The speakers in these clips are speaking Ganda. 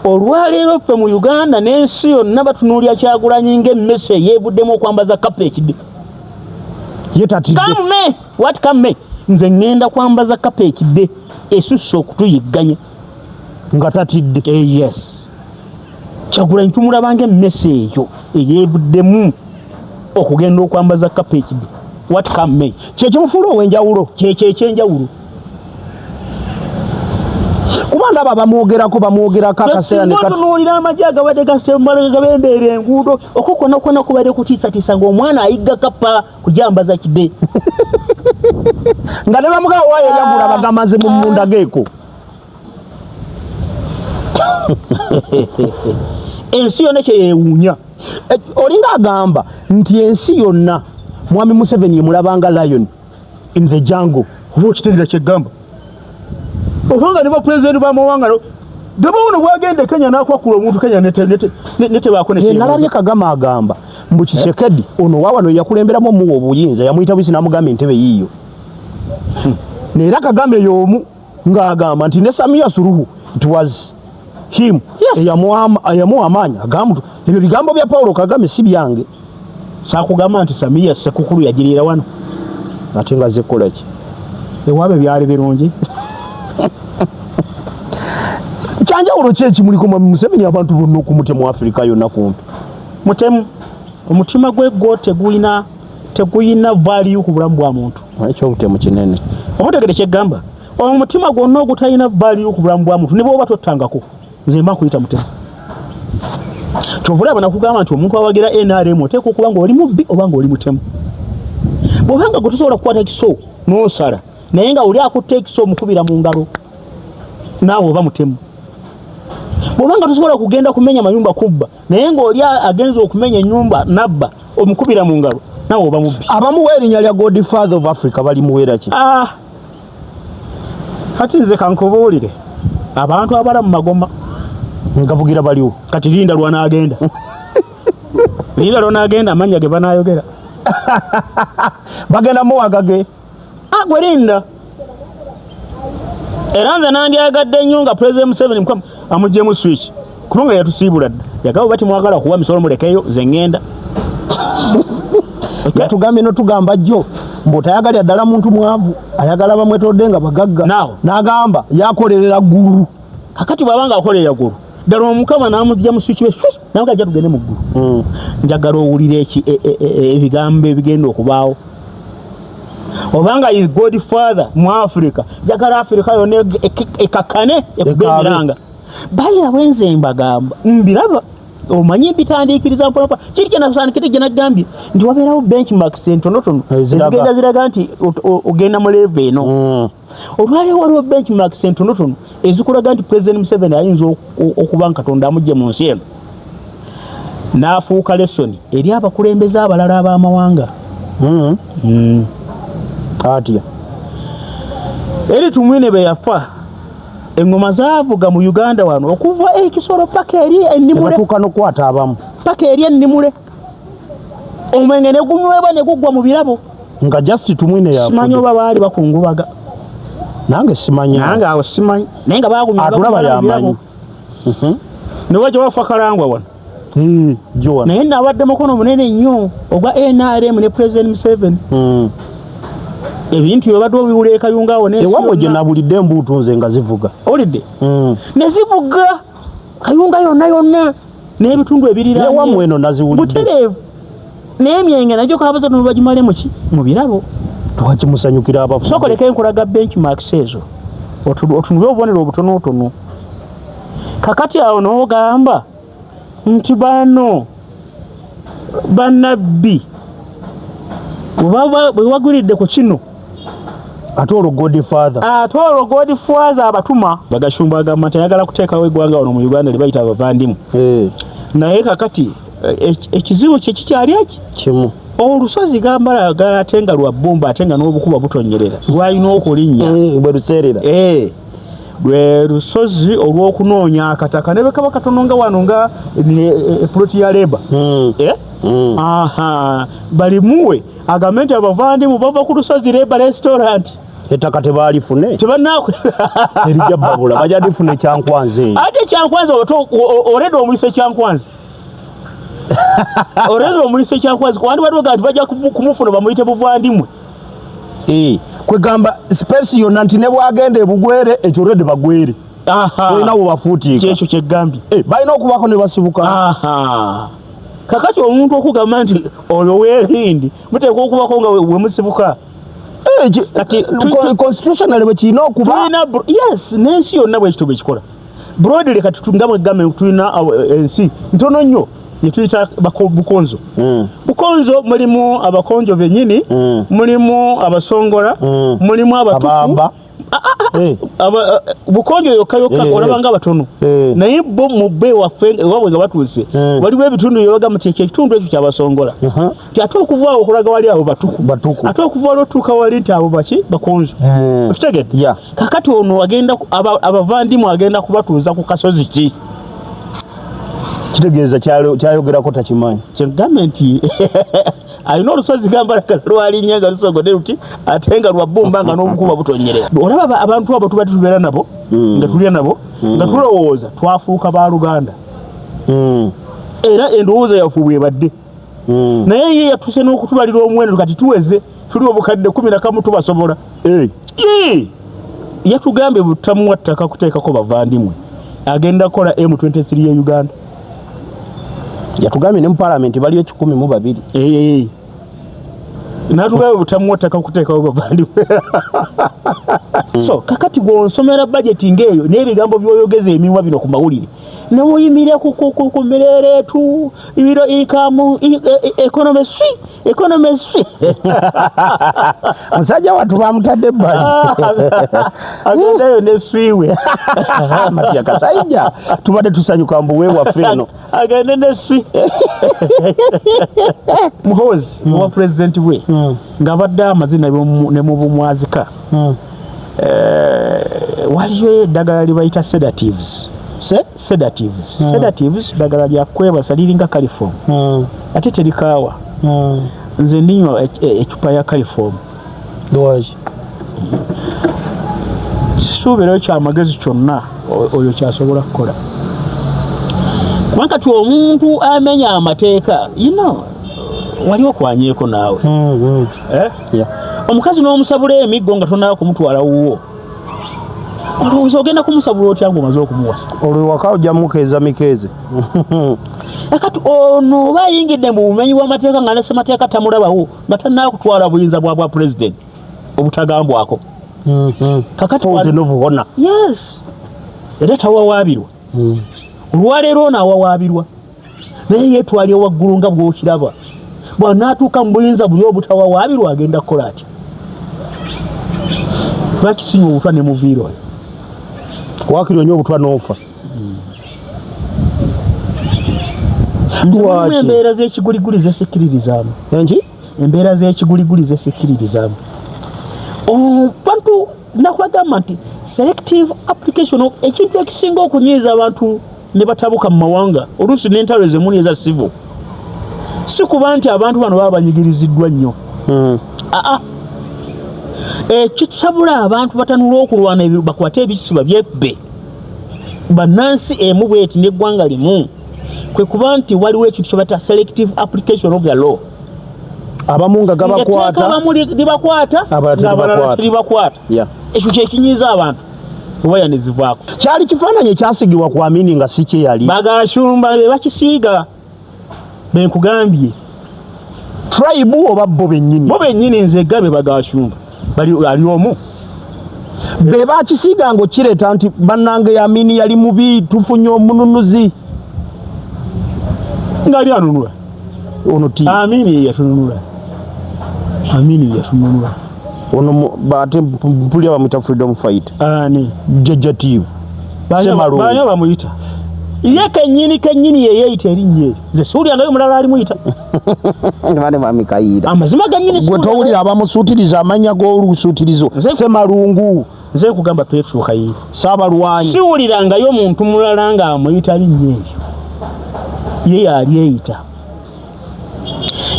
olwaleero ffe mu Uganda n'ensi yonna batunuulira Kyagulanyi ng'emmese yeevuddemu okwambaza kapekide. Kamme what kamme nze ngenda kwambaza kapekide esusse okutuyigganya nga tatidde. Yes, Kyagulanyi tumulaba ng'emmese eyo eyeevuddemu okugenda okwambaza kapekide. What kamme kyekimufuula ow'enjawulo. Ekyenjawulo kuba ndaba bamwogerako akaseera ne tunuulira amagye agabadde gabendeera enguudo okukona kubadde kutiisatiisa ng'omwana ayigga kapa kujambaza kide nga ne bamugawo waayo yagula bagamaze mu munda geeko. Ensi yonna kyeyeewuunya. Olinga agamba nti ensi yonna Mwami Museveni yemulabanga lion in the jungle. Oba okitegeera kyeggamba obanga ne bapulezidenti b'amawanga Gabawuno bwagenda Kenya n'akwakula omuntu Kenya ne tebaako ne nalabye Kagame agamba mbu Tshisekedi ono waawano yakulemberamu omuwa obuyinza yamuyita bwisi n'amugamba entebe yiiyo. Neera Kagame y'omu ng'agamba nti ne Samia Suluhu it was him eyamuwa amaanyi. Agamba ebyo bigambo bya Paulo Kagame si byange. Saakugamba nti Samia Sekukulu yagiriira wano ate nga zekola ki ewaabe byali birungi. Kyanjawulo ki ekimuliko Mwami Museveni abantu bonna okumutemu Afrika yonna kumpi mutemu omutima gwe gwo teguyina value ku bulamu bwa muntu. Ekyo obutemu kinene omutegere kyeggamba omutima gwonna ogutalina value ku bulamu bwa muntu ne bw'oba tottangako nze mba nkuyita mutemu. Kyovulaba nakugamba nti omuntu awagira NRM oteeka okuba nga oli mubbi oba nga oli mutemu. Bw'obanga gwe tosobola kukwata ekiso n'osala naye nga oli akutte ekiso omukubira mu ngalo naawe oba mutemu. Bw'obanga tosobola kugenda kumenya mayumba kubba naye ng'oli agenza okumenya ennyumba nabba omukubira mu ngalo naawe oba mubbi. Abamuwa erinnya lya Godfather of Africa bali muweera ki? Kati nze kankubuulire abantu abala mu magoma ngavugira baliwo kati linda lwanaagenda linda lwanaagenda amannya ge banaayogera bagenda muwagage gwe linda. Era nze nandyagadde nnyo nga President Museveni mukama amugyemu switch kubanga yatusiibula dda yagaba bati mwagala kuwa misolo mulekeyo nze ngenda. Yatugambye notugamba jjo mbu tayagalya ddala muntu mwavu ayagala bamwetodde nga bagagga n'agamba yakolerera ggulu. Kakati bw'abanga akolerera ggulu ddala omukama n'amugya mu switch nawe ajja tugende mu ggulu. Njagala owulire ebigambo ebigenda okubaawo obanga is Godfather mu Africa njagala Africa yonna ekakane ekube emiranga. Bayira bwenze mbagamba mbiraba omanyi bitandiikiriza mponopa kiri kyenasaanikire gye nagambye nti wabeerawo benchmarks entonotono ezigenda ziraga nti ogenda mu level eno. Olwaleero waliwo benchmarks entonotono ezikulaga nti President Museveni ayinza okuba Katonda amugye mu nsi eno n'afuuka lesson eri abakulembeze abalala ab'amawanga. Atya eri tumwine be yafa engoma zaavuga mu Uganda wano okuva ekisoro paka eri ennimule batuuka n'okwata abamu paka eri ennimule omwenge ne gunywebwa ne guggwa mu birabo nga just tumwine yafa. Simanyi oba baali bakungubaga nange simanyi nange awo simanyi naye nga bagunywa atulaba yamanyi. Ne wajja wafa Kalangwa wano Joan naye nabadde mukono munene nnyo ogwa NRM ne President Museveni. Ebintu byobadde obiwula ekayunga awo ewamwe gye nabulidde embuutu nze nga zivuga olidde ne zivuga kayunga yonna n'ebitundu ebirira ewamwe eno naziwulidde butereevu n'emyenge nagyo kabaza no bagimale mu birabo twakimusanyukira abafu. Sokoleka enkulaga benchmarks ezo otunube obubonero obutonotono. Kakati awo n'ogamba nti bano bannabbi bwe wagulidde ku kino ate olwo Godfather abatuma bagashumba agamba tayagala kuteekawo eggwanga wano mu Uganda lye bayita abavandimu. Naye kakati ekizibu kye kikyali eki kimu olusozi gambala ate nga lwa bbumba ate nga n'obukuba butonyerera lwalina okulinnya bwe luseerera lwe lusozi olw'okunoonya akataka ne bekaba katono nga wano nga epuloti ya Labour balimuwe agambe nti abavandimu bava ku lusozi Labour restaurant ettaka tebalifune tebanakwe erija babula bajadifune kyankwanze ate kyankwanze already omulise kyankwanze already omulise kyankwanze kwandi badoga ati bajja kumufuna bamuyite buvandimwe kwegamba space yonna nti ne bwagenda ebugwere ekyo already bagwere olina bwebafuutiika kyekyo kyegambye balina okubaako ne basibuka kakati omuntu okugamba nti oyo weerindi muteekwa okubako nga wemusibuka kati constitutional bwe kirina okuba yes n'ensi yonna bwekito bwe kikola broadly kati nga bwegamba tulina ensi ntono nnyo yetuyita bukonzo bukonzo mulimu abakonjo bennyini mulimu abasongola mulimu abatuku bukonjo yokka olabanga abatono naye bo mu bbe waffe ewabwe nga batuuse waliwo ebitundu byebaga muteeka ekitundu ekyo kyabasongola ti ate okuva awo okulaga wali abo batuku ate okuva wali otuuka wali nti abo baki bakonzo okitegedde kakati ono agenda abavandimu agenda kubatuuza ku kasozi ki kitegeeza kyayogerako takimanyi kyegambye nti alina olusozi gambalagala lwalinnya nga lusogodde luti ate nga lwabbumba nga n'obukuba butonyerera olaba abantu abo tuba tubeera nabo nga tulya nabo nga tulowooza twafuuka baaluganda era endowooza yaffe bwebadde naye ye yatuse n'okutubalira omuwendo kati tuweze tuli obukadde 11 tubasobola yatugambye butamuwa ttaka kuteekako bavandimwe agenda kukola M23 ya Uganda yatugambye ne mu parliament baliyo 12 natugawe butamuwa ttaka kuteekawo bavandimwe so kakati gw'onsomera budget ng'eyo n'ebigambo by'oyogeza emiwa bino ku mawulire newoyimira ku mireereetu ibiro ikamu economy swi musajja watu bamutadde ebbali agendayo ne swiwe Matya Kasaija tubadde tusanyuka mbu wewaffe eno agende ne swi Muhoozi wa president we ng'abadde amazina ne mu bumwazika waliyo eddagala libayita sedatives ddagala lyakwebasa liringa caliform ate terikaawa nze ndinywa ecupa ya caliform sisuubirayo kyamagezi kyonna oyo kyasobola kukola kubanga kati omuntu amenya amateeka wali okwanyeeko naawe omukazi n'omusabula emiggo nga tonayo kumutwala wuwo olowooza ogenda kumusabula otya ng'omaze okumuwasa olwo ewaka ojja mukeeza mikeeze kati ono oba ayingidde mu bumenyi bw'amateeka nga nesemateeka tamulabawo nga tannayo kutwala buyinza bwa president obutagambwako kakati novuhona yes era tawawaabirwa olwaleero ono awawaabirwa naye yeetwalye waggulu nga bw'okiraba bw'anaatuuka mu buyinza buli obutawawaabirwa agenda kukola atya lwaki sinywa obutwa ne muviira oyo wakiri onye obutwa n'ofa lwaki embeera z'ekiguliguli zesikiririzaamu embeera z'ekiguliguli zesikiririzaamu bantu nakwagamba nti selective application of ekintu ekisinga okunyiiza abantu ne batabuka mu mawanga oluusi n'entalo ezemuli eza civil si kuba nti abantu bano baba banyigiriziddwa nnyo ekisabula abantu batanula okulwana bakwate ebisuba byebbe bannansi emu bweti n'eggwanga limu kwe kuba nti waliwo ekintu kyebata selective application of the law abamu nga gabakwata abamu libakwata ng'abalala telibakwata ekyo kyekinyiiza abantu obayanizibwako kyali kifaananyi ekyasigibwa ku Amini nga si kye yali bagashumba be bakisiiga benkugambye tribe oba bo bennyini nze gabe bagashumba ali omu be bakisiiga ng'okireeta nti bannange Amini yali mubi tufunye omununuzi ngaali anunula ono ti Amini yatununula ono bate mpulira bamuyita freedom fight ani jajjatiivu banya bamuyita ye kennyini yeyeeyita erinnya eri nze siwulyangayo mulala alimuyita bane bamikayiira amazima gannyini gwe towulira abamusuutiriza amanya g'olusuutirizo Semalungu nze nkugamba Petro Kayiira Saabalwanyi siwulirangayo muntu mulala ng'amuyita linnya eryo ye yali eyita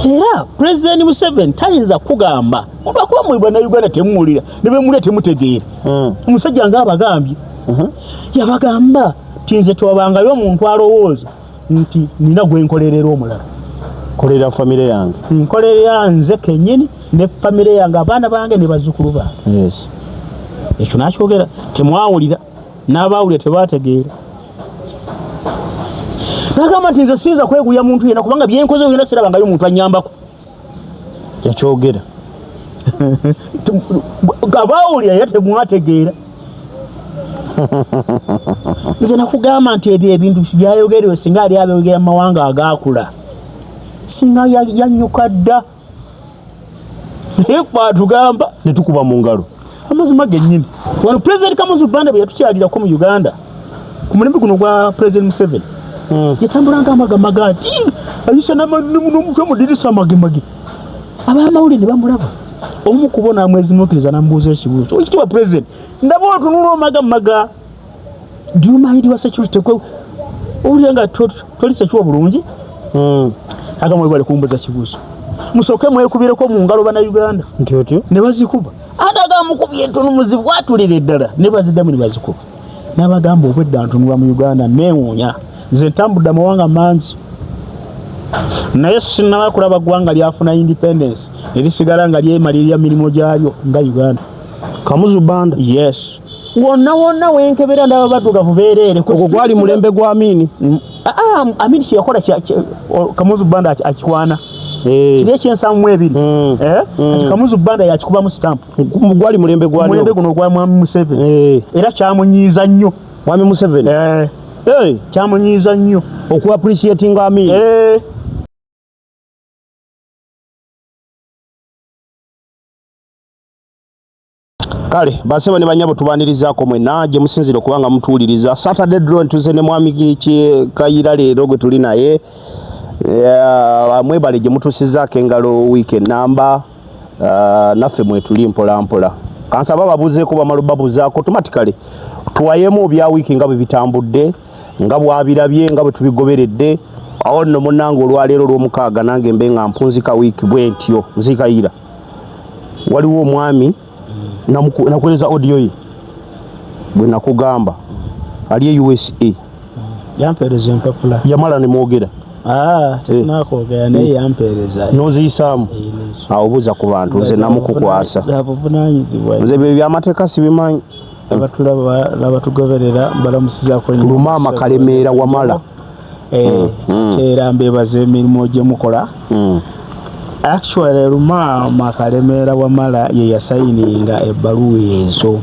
era President Museveni tayinza kugamba olwakuba mu Bannayuganda temuwulira ne bemulya temutegeera omusajja ng'abagambye yabagamba tinze twabangayo omuntu alowooza nti nina gwenkolerera omulala kolera famire yange nkolerera nze kennyini ne famire yange abaana bange ne bazzukulu bange yes ekyo nakyogera temwawulira n'abaawulira tebategeera nagamba nti nze siyinza kweguya muntu yena kubanga byenkoze yena sirabangayo omuntu annyambako yakyogera abaawulira ye temwategeera nze nakugamba nti ebyo ebintu byayogerewe singa ali abyogera mu mawanga agaakula singa yannyuka dda naye fe atugamba ne tukuba mu ngalo amazima gennyini wano President Kamuzu Banda bwe yatukyalirako mu Uganda ku mulembe guno gwa President Museveni yatambulanga amagamaga ati ayisa n'omutwe mu dirisa amagemage ab'amawulire ne bamulaba omu kubona amwezimuukiriza n'amubuuza ekibuuzo ekitiibwa President ndaba otunula omagamaga do you mind wa security kwe owulira nga toli sekiwa bulungi agamba bali kumbuza kibuuzo musooke mwekubireko mu ngalo Bannayuganda nti otyo ne bazikuba ate agamukubye entono muzibu bwatulira eddala ne baziddamu ne bazikuba n'abagamba obwedda ntunulwa mu Uganda neewuunya nze ntambudde amawanga mangi naye sinaba kulaba ggwanga lyafuna independence erisigala nga lyemalirira mirimu gyalyo nga Uganda. Kamuzu Banda yes wonna wenkebera ndaba baddugavu beerere ogwo gwali mulembe gwa Amini Amini kyeyakola Kamuzu Banda akikwana kiri ekyensamu ebiri ati Kamuzu Banda yakikubamu stamp gwali mulembe guno gwa Mwami Museveni era kyamunyiiza nnyo Mwami Museveni kyamunyiiza nnyo oku appreciating Amini kale baseba ne banyabo tubanirizaako mwena gye musinzire okubanga mutuwuliriza Saturday drone tuze ne Mwami Kayira leero gwe tuli naye mwebale gye mutusizaako engalo weekend namba naffe mwetuli mpola mpola kansaba babuzeeko bamalu babuzaako automatically tuwayemu bya wiiki nga bwe bitambudde nga bwabirabye nga bwe tubigoberedde awo nno munnange olwaleero olw'omukaaga nange mbe nga mpunzika wiiki bwe ntyo nzikayira waliwo omwami nakueleza audio ye bwe nakugamba ali e USA yampereza empapula yamala ne mwogera tenakwogera naye yampereza noziyisaamu awo buuza ku bantu nze namukukwasa nze bye byamateeka sibimanyi abatugoberera balamusizaako Lumaama Kalemeera Wamala era mbebaza emirimu gye mukola actually Lumaama Kalemeera Wamala ye yasayininga ebbaluwa ezo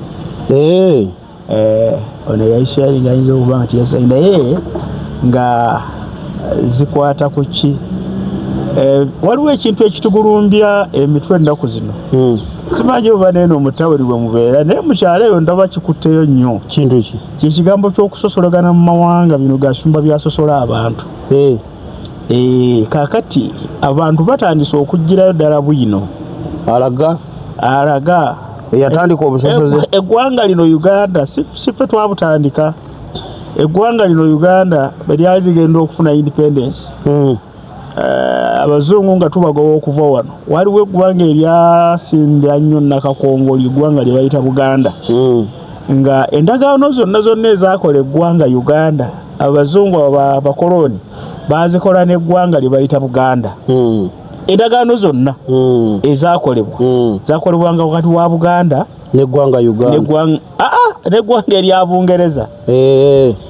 ono yayisharinga ayinza okuba nti yasayina naye nga zikwata ku ki waliwo ekintu ekitugulumbya emitwe ennaku zino simanyi oba neeno omutawuli bwe mubeera naye mukyalo eyo ndaba kikutteyo nnyo kintu ki kyekigambo ky'okusosolagana mu mawanga bino gasumba byasosola abantu kaakati abantu batandise okugirayo ddala bwino alaga eyatandika obusosoze eggwanga lino Uganda sife twabutandika eggwanga lino Uganda bwe lyali ligenda okufuna independence abazungu nga tubagoba okuva wano waliwo eggwanga eryasimbira nnyo Nakakongoli eggwanga lye bayita Buganda nga endagaano zonna ezaakola eggwanga Uganda abazungu abakoloni bazikola n'eggwanga lye bayita Buganda endagaano zonna ezaakolebwa zaakolebwanga wakati wa Buganda n'eggwanga Uganda n'eggwanga erya Bungereza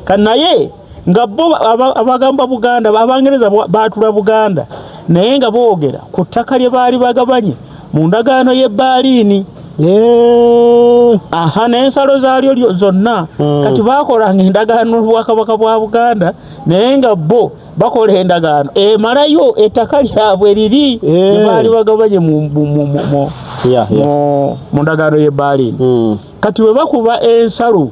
kanaye nga bo abagamba Buganda Abangereza baatula Buganda naye nga boogera ku ttaka lye baali bagabanye mu ndagaano y'e Berlin n'ensalo zaalyo zonna kati baakolanga endagaano Bwakabaka bwa Buganda naye nga bo bakola endagaano emalayo ettaka lyabwe liri baali bagabanye mu ndagaano y'e Berlin kati we bakuba ensalo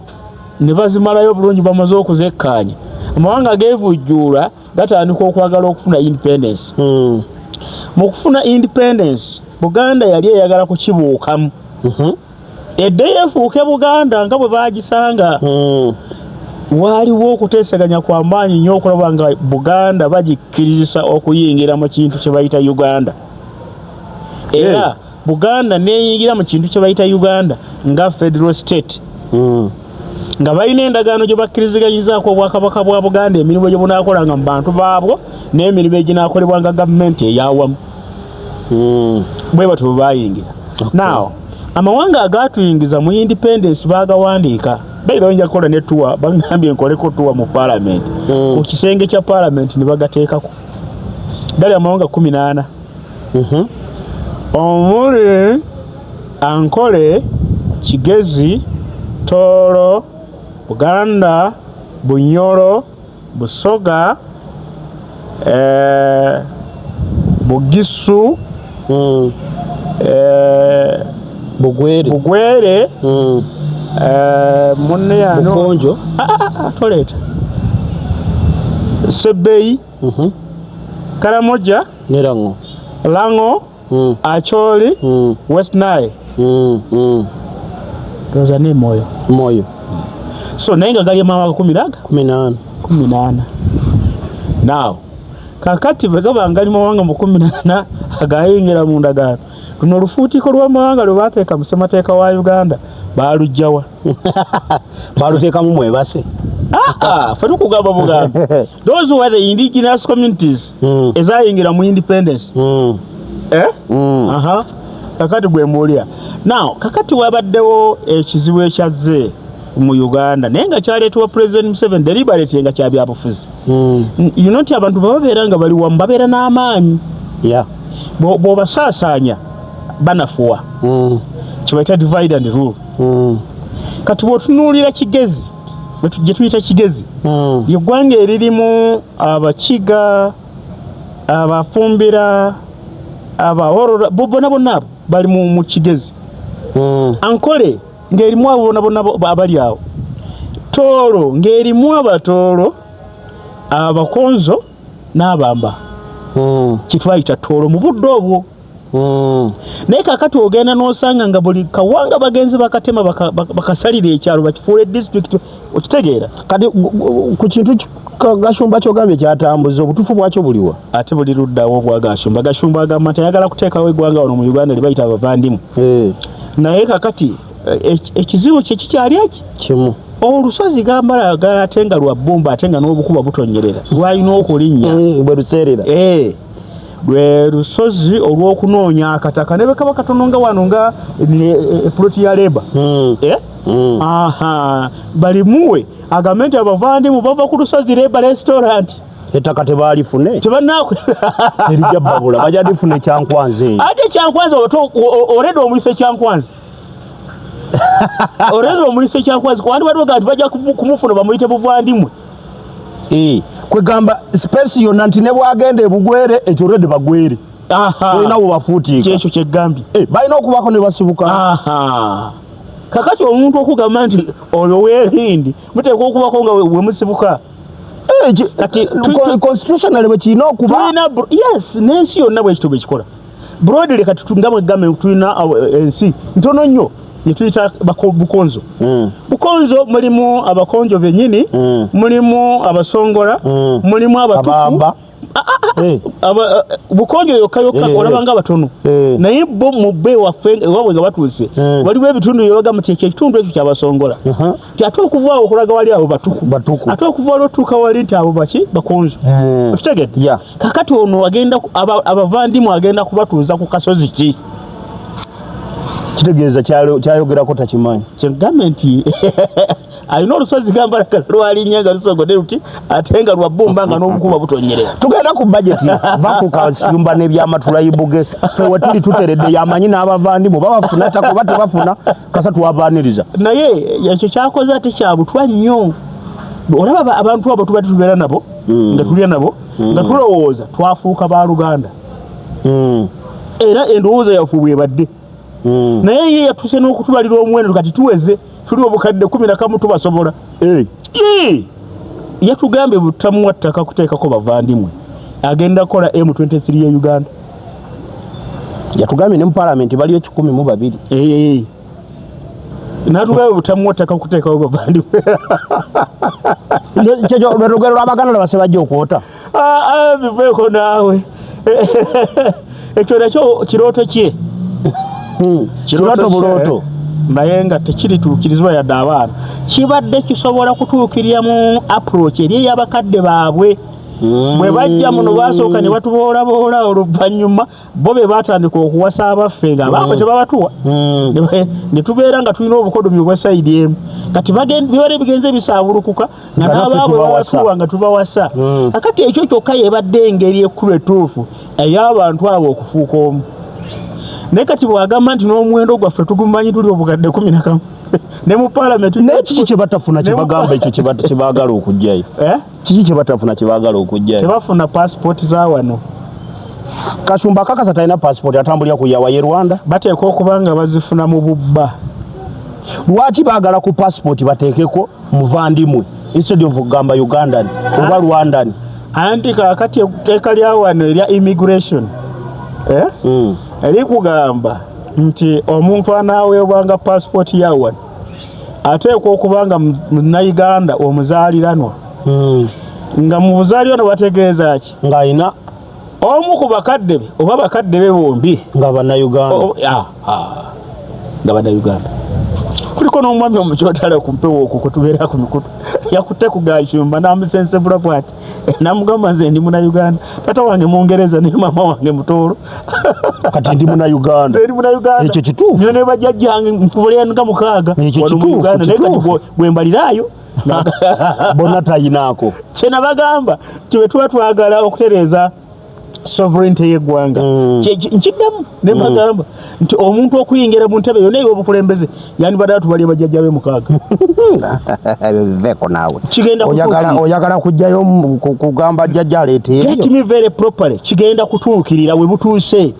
ne bazimalayo bulungi bamaze okuzekkaanya amawanga geevujjuula gatandika okwagala okufuna independence mu kufuna independence Buganda yali eyagala kukibuukamu edde yeefuuke Buganda nga bwe baagisanga waliwo okuteesaganya kwa maanyi nnyo okulaba nga Buganda bagikkiriza okuyingira mu kintu kye bayita Uganda. Era Buganda neyingira mu kintu kye bayita Uganda nga federal state. Nga balina endagaano gye bakkiriziganyizaako obwakabaka bwa Buganda emirimu gye bunaakolanga mu bantu baabwo n'emirimu eginaakolebwanga gavumenti ey'awamu. Bwe batyo bwe baayingira. Now, amawanga agatuyingiza mu independence baagawandiika. Bayira oyinza kukola ne tuwa, bangambye nkoleko tuwa mu parliament. Ku kisenge kya parliament ne bagateekako. Gali amawanga 18. Omuli Ankole, Kigezi, Tooro, Buganda, Bunyoro, Busoga, Bugisu, Bugwere, munne yano Bukonjo, toleta Sebei, Karamoja, Nerango, Lango, Acholi, West Nile. Those are name Moyo. So nainga gali amawanga 18. Now kakati begaba ngali mawanga mu 18 agayingira mu ndagaano. Luno lufuutiko lw'amawanga lwe bateeka mu ssemateeka wa Uganda baalugjawa. Baaluteeka mu mwebase. Ffe tukugamba Buganda. Those were the indigenous communities ezayingira mu independence. Kakati gwe mbuulira. Now kakati wabaddewo ekizibu ekyazze mu Uganda naye nga kyaleetebwa President Museveni deliberate nga kyabyabufuzi. You know nti abantu babeera nga bali wamu babeera n'amaanyi. Bw'obasaasaanya banafuwa. Kibayita divide and rule. Kati bw'otunuulira Kigezi gye tuyita Kigezi yeggwanga eririmu Abakiga, Abafumbira, Abahorora bonna bonna bali mu Kigezi. Ankole ng'erimu abo bonna abali awo. Tooro ng'erimu Abatooro, Abakonzo n'Abamba. Kitwayita Tooro mu budde obwo. Naye kakati ogenda n'osanga nga buli kawanga bagenzi bakatema bakasalira ekyalo bakifuula district okitegeera. Kati ku kintu Gashumba kyogambye kyatambuza obutuufu bwakyo buliwa. Ate buli luddawo gwa Gashumba. Gashumba agamba tayagala kuteekawo eggwanga wano mu Uganda libayita abavandimu. Naye kakati ekizibu kye kikyali eki kimu. Olusozi gambala ate nga lwa bbumba ate nga n'obukuba butonyerera lwalina okulinnya bwe luseerera. Lwe lusozi olw'okunoonya akataka ne bwe kaba katono nga wano nga ploti ya Leba. Balimuwe agambe nti abavandimu bava ku lusozi Leba restaurant. Ettaka tebaalifune erijja babula bajja lifune Kyankwanzi. Ate Kyankwanzi oleda omuyise Kyankwanzi. Oleda omuyise Kyankwanzi kwandi badwoga nti bajja kumufuna bamuyite buvandimwe. Kwegamba space yonna nti ne bwagenda ebugwere ekyo olwedde bagwere. Olina bwe bafuutiika. Kyekyo kyeggambye. Balina okubaako ne basibuka. Kakati omuntu okugamba nti oyo w'Ehindi muteekwa okubako nga we musibuka. Kati constitutional bwe kirina okuba. Yes, n'ensi yonna bwe kityo bwe kikola. Broadly kati tungamwe gamme tulina ensi ntono nnyo ye tuyita Bukonzo. Bukonzo mulimu Abakonjo bennyini, mulimu Abasongola, mulimu Abatuku. Bukonjo yokka olaba nga batono. Naye bo mu bbe waffe wabwe nga batuuse waliwo ebitundu byebaga muteeka ekitundu ekyo ky'Abasongola. Ate okuva awo okulaga wali abo Batuku. Ate okuva wali otuuka wali nti abo baki Bakonzo. Okitegedde? Kakati ono agenda abavandimu agenda kubatuuza ku kasozi ki? Kitegeeza kyayogerako takimanyi. Gavumenti alina olusozi gamba lwalinnya nga lusogodde luti ate nga lwa bbumba nga n'obukuba butonyerera. Tugenda ku budgeti vaku kasumba n'ebyamatulayibuge ffe we tuli tuteredde yamanyi n'abavandimu babafuna tako batebafuna kasa twabaaniriza. Naye ekyo kyakoze ate kya butwa nnyo. Olaba abantu abo tuba tubeera nabo nga tulya nabo nga tulowooza twafuuka ba Luganda. Era endowooza yaffe bwebadde. Naye ye yatuse n'okutubalira omuwendo kati tuweze tuli obukadde 11 tubasobola. Yatugambe butamuwa ttaka kuteekako bavandimwe agenda kola M23 ya Uganda. Yatugambe ne mu parliament baliyo 12. Natugambe butamuwa ttaka kuteekako bavandimwe. Kyejo lwogero lw'Abaganda base bajja okwota. Biveeko naawe. Ekyo nakyo kirooto kye. Kirooto bulooto. Naye nga tekirituukirizibwa yadde abaana. Kibadde kisobola kutuukirira mu approach eri ey'abakadde baabwe. Bwe bajja muno basooka ne batuboolaboola oluvannyuma bo be baatandika okuwasa abaffe nga abaabwe tebabatuwa. Ne tubeera nga tulina obukodomi obwa sayidi emu. Kati bibale bigenze bisaabulukuka nga n'abaabwe babatuwa nga tubawasa. Akati ekyo kyokka yebadde engeri ekkulu ettuufu ey'abantu abo okufuuka omu. Naye kati bw'agamba nti n'omuwendo gwaffe tugumanyi tuli obukadde 11 ne mu paalamenti n'ekiki kye batafuna kye bagamba ekyo kye baagala okujjayo. Kiki kye batafuna kye baagala okujjayo? Tebafuna paasipooti za wano. Kasumba akakasa talina paasipooti atambulira ku yawa ye Rwanda. Bateekwa okuba nga bazifuna mu bubba. Lwaki baagala ku paasipooti bateekeko muvandimwe instead of kugamba Ugandan oba Rwandan? Anti kaakati etteeka lya wano erya immigration erikugamba nti omuntu anaaweebwanga paasipooti ya wano ateekwa okuba nga munnayuganda omuzaaliranwa. Nga mu buzaaliranwa bategeeza ki? Ng'alina omu ku bakadde be oba bakadde be bombi nga bannayuganda. Nga bannayuganda. Kuliko n'omwami omukyotala ku mpewo okwo kwe tubeera ku mikutu yakutte ku Gashumba n'amusensebula bw'ati n'amugamba nze ndi Munnayuganda, taata wange Mungereza ne maama wange Mutooro. Kati ndi Munnayuganda. Nze ndi Munnayuganda. Ekyo kituufu. Nyo ne bajjajjange nkubulira nga mukaaga. Ekyo kituufu. Naye kati bwe mbaliraayo bonna tayinaako. Kye nabagamba twe tuba twagala okutereeza sovereignty y'eggwanga. Nkiddamu ne mbagamba nti omuntu okuyingira mu ntebe yonna ey'obukulembeze yandibadde atubalya bajjajja be 6. Biveeko naawe. Kigenda oyagala kujjayo kugamba jjajja aleeta ebyo. Get me very properly. Kigenda kutuukirira we butuuse.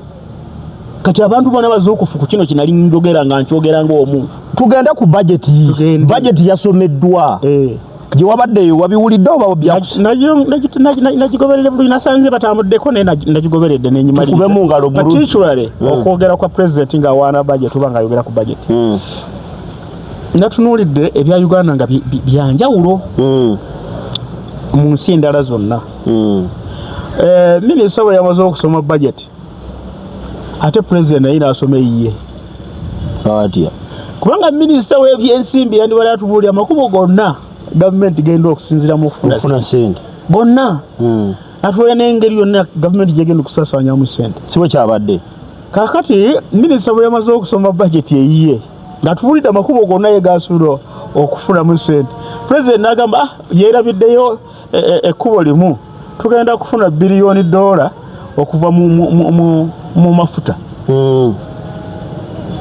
Kati abantu bonna bazuukufu ku kino kinali njogera nga nkyogera ng'omu. Tugenda ku budgeti. Budgeti yasomeddwa. Gye wabaddeyo wabiwulidde oba nagigoberere bulungi nasanze batambuddeko naye nagigoberedde nenyimaliriza. Tukube mu ngalo bulungi. Particularly okwogera kwa president nga awaana budget oba nga ayogera ku budget. Natunuulidde ebya Uganda nga byanjawulo mu nsi endala zonna. Minisita bwe yamaze okusoma budget ate president naye n'asoma eyiye. Atya. Kubanga minisita w'ebyensimbi yandibadde atubuulira amakubo gonna gavumenti genda okusinziira mu kufuna sente gonna. Atubuulira n'engeri yonna gavumenti gyegenda okusaasaanyamu sente. Si bwe kyabadde. Kaakati minisita bwe yamaze okusoma bajeti eyiye ng'atubuulidde amakubo gonna ye gasuubira okufunamu sente, pulezidenti n'agamba yeerabiddeyo ekkubo limu tugenda kufuna $1 billion okuva mu mafuta.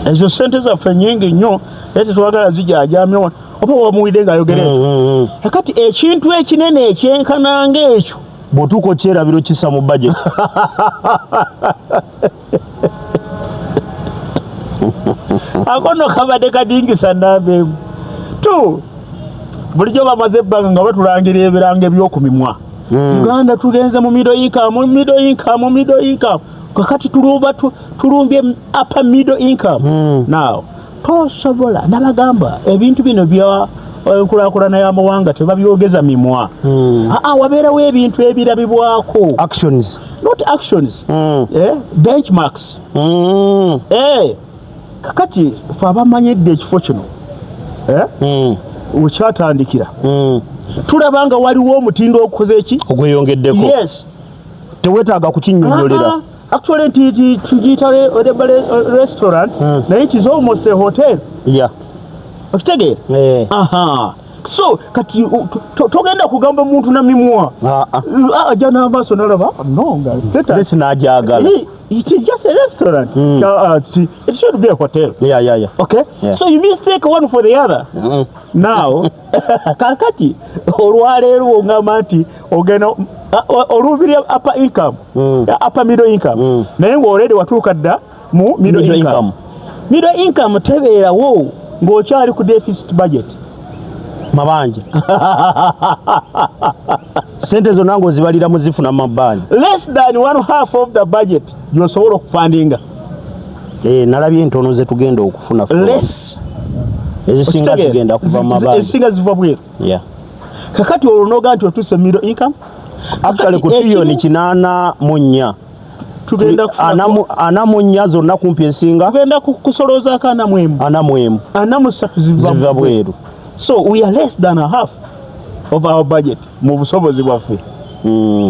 Ezo sente zaffe nnyingi nnyo naye tetwagala zijaajamya oba wamuwidde ng'ayogera ekyo. Kakati ekintu ekinene ekyenkana ng'ekyo bw'otuuka okyerabiro kisa mu budget. Akono kabadde kadingisa nnambeemu tu bulijjo bamaze ebbanga nga batulangira ebirango eby'okumimwa. Uganda tugenze mu middle income. Kakati tulumbye upper middle income. Now tosobola nabagamba ebintu bino bya enkulaakulana y'amawanga tebabyogeza mimwa. Wabeerawo ebintu ebirabibwako. Actions. Not actions. Benchmarks. Kakati fe abamanyidde ekifo kino wekyatandikira tulabanga waliwo omutindo okukoza eki ogweyongeddeko. Yes. Teweetaaga kukinnyonnyolera. Actually tugiyita restaurant naye it is almost a hotel. Yeah. Okitegeera? So kati togenda kugamba muntu na mimwa ajja n'amaaso nalaba no nga status n'ajagala. It is just a restaurant. It should be a hotel. Yeah. Okay? Yeah. So you mistake one for the other. Now kakati olwaleero ngamba nti ogenda olubiri upper income, upper middle income. Naye ng'olready watuuka dda mu middle income. Middle income tebeerawo ng'okyali ku deficit budget. Mabanja. Sente zonna ng'ozibalira mu zifuna mu mabanja. Less than 1/2 of the budget gy'osobola okufundinga. Nalabye entono ze tugenda okufuna. Less. Ezisinga zigenda kuva mu mabanja. Ezisinga ziva bweru. Yeah. kakati olonoga nti otuse middle income actually ku trillioni 8 tugenda ana munya zonna kumpi esinga tugenda kusoloza kana mwemu ana musatu ziva bweru. So we are less than a half of our budget mu busobozi bwaffe.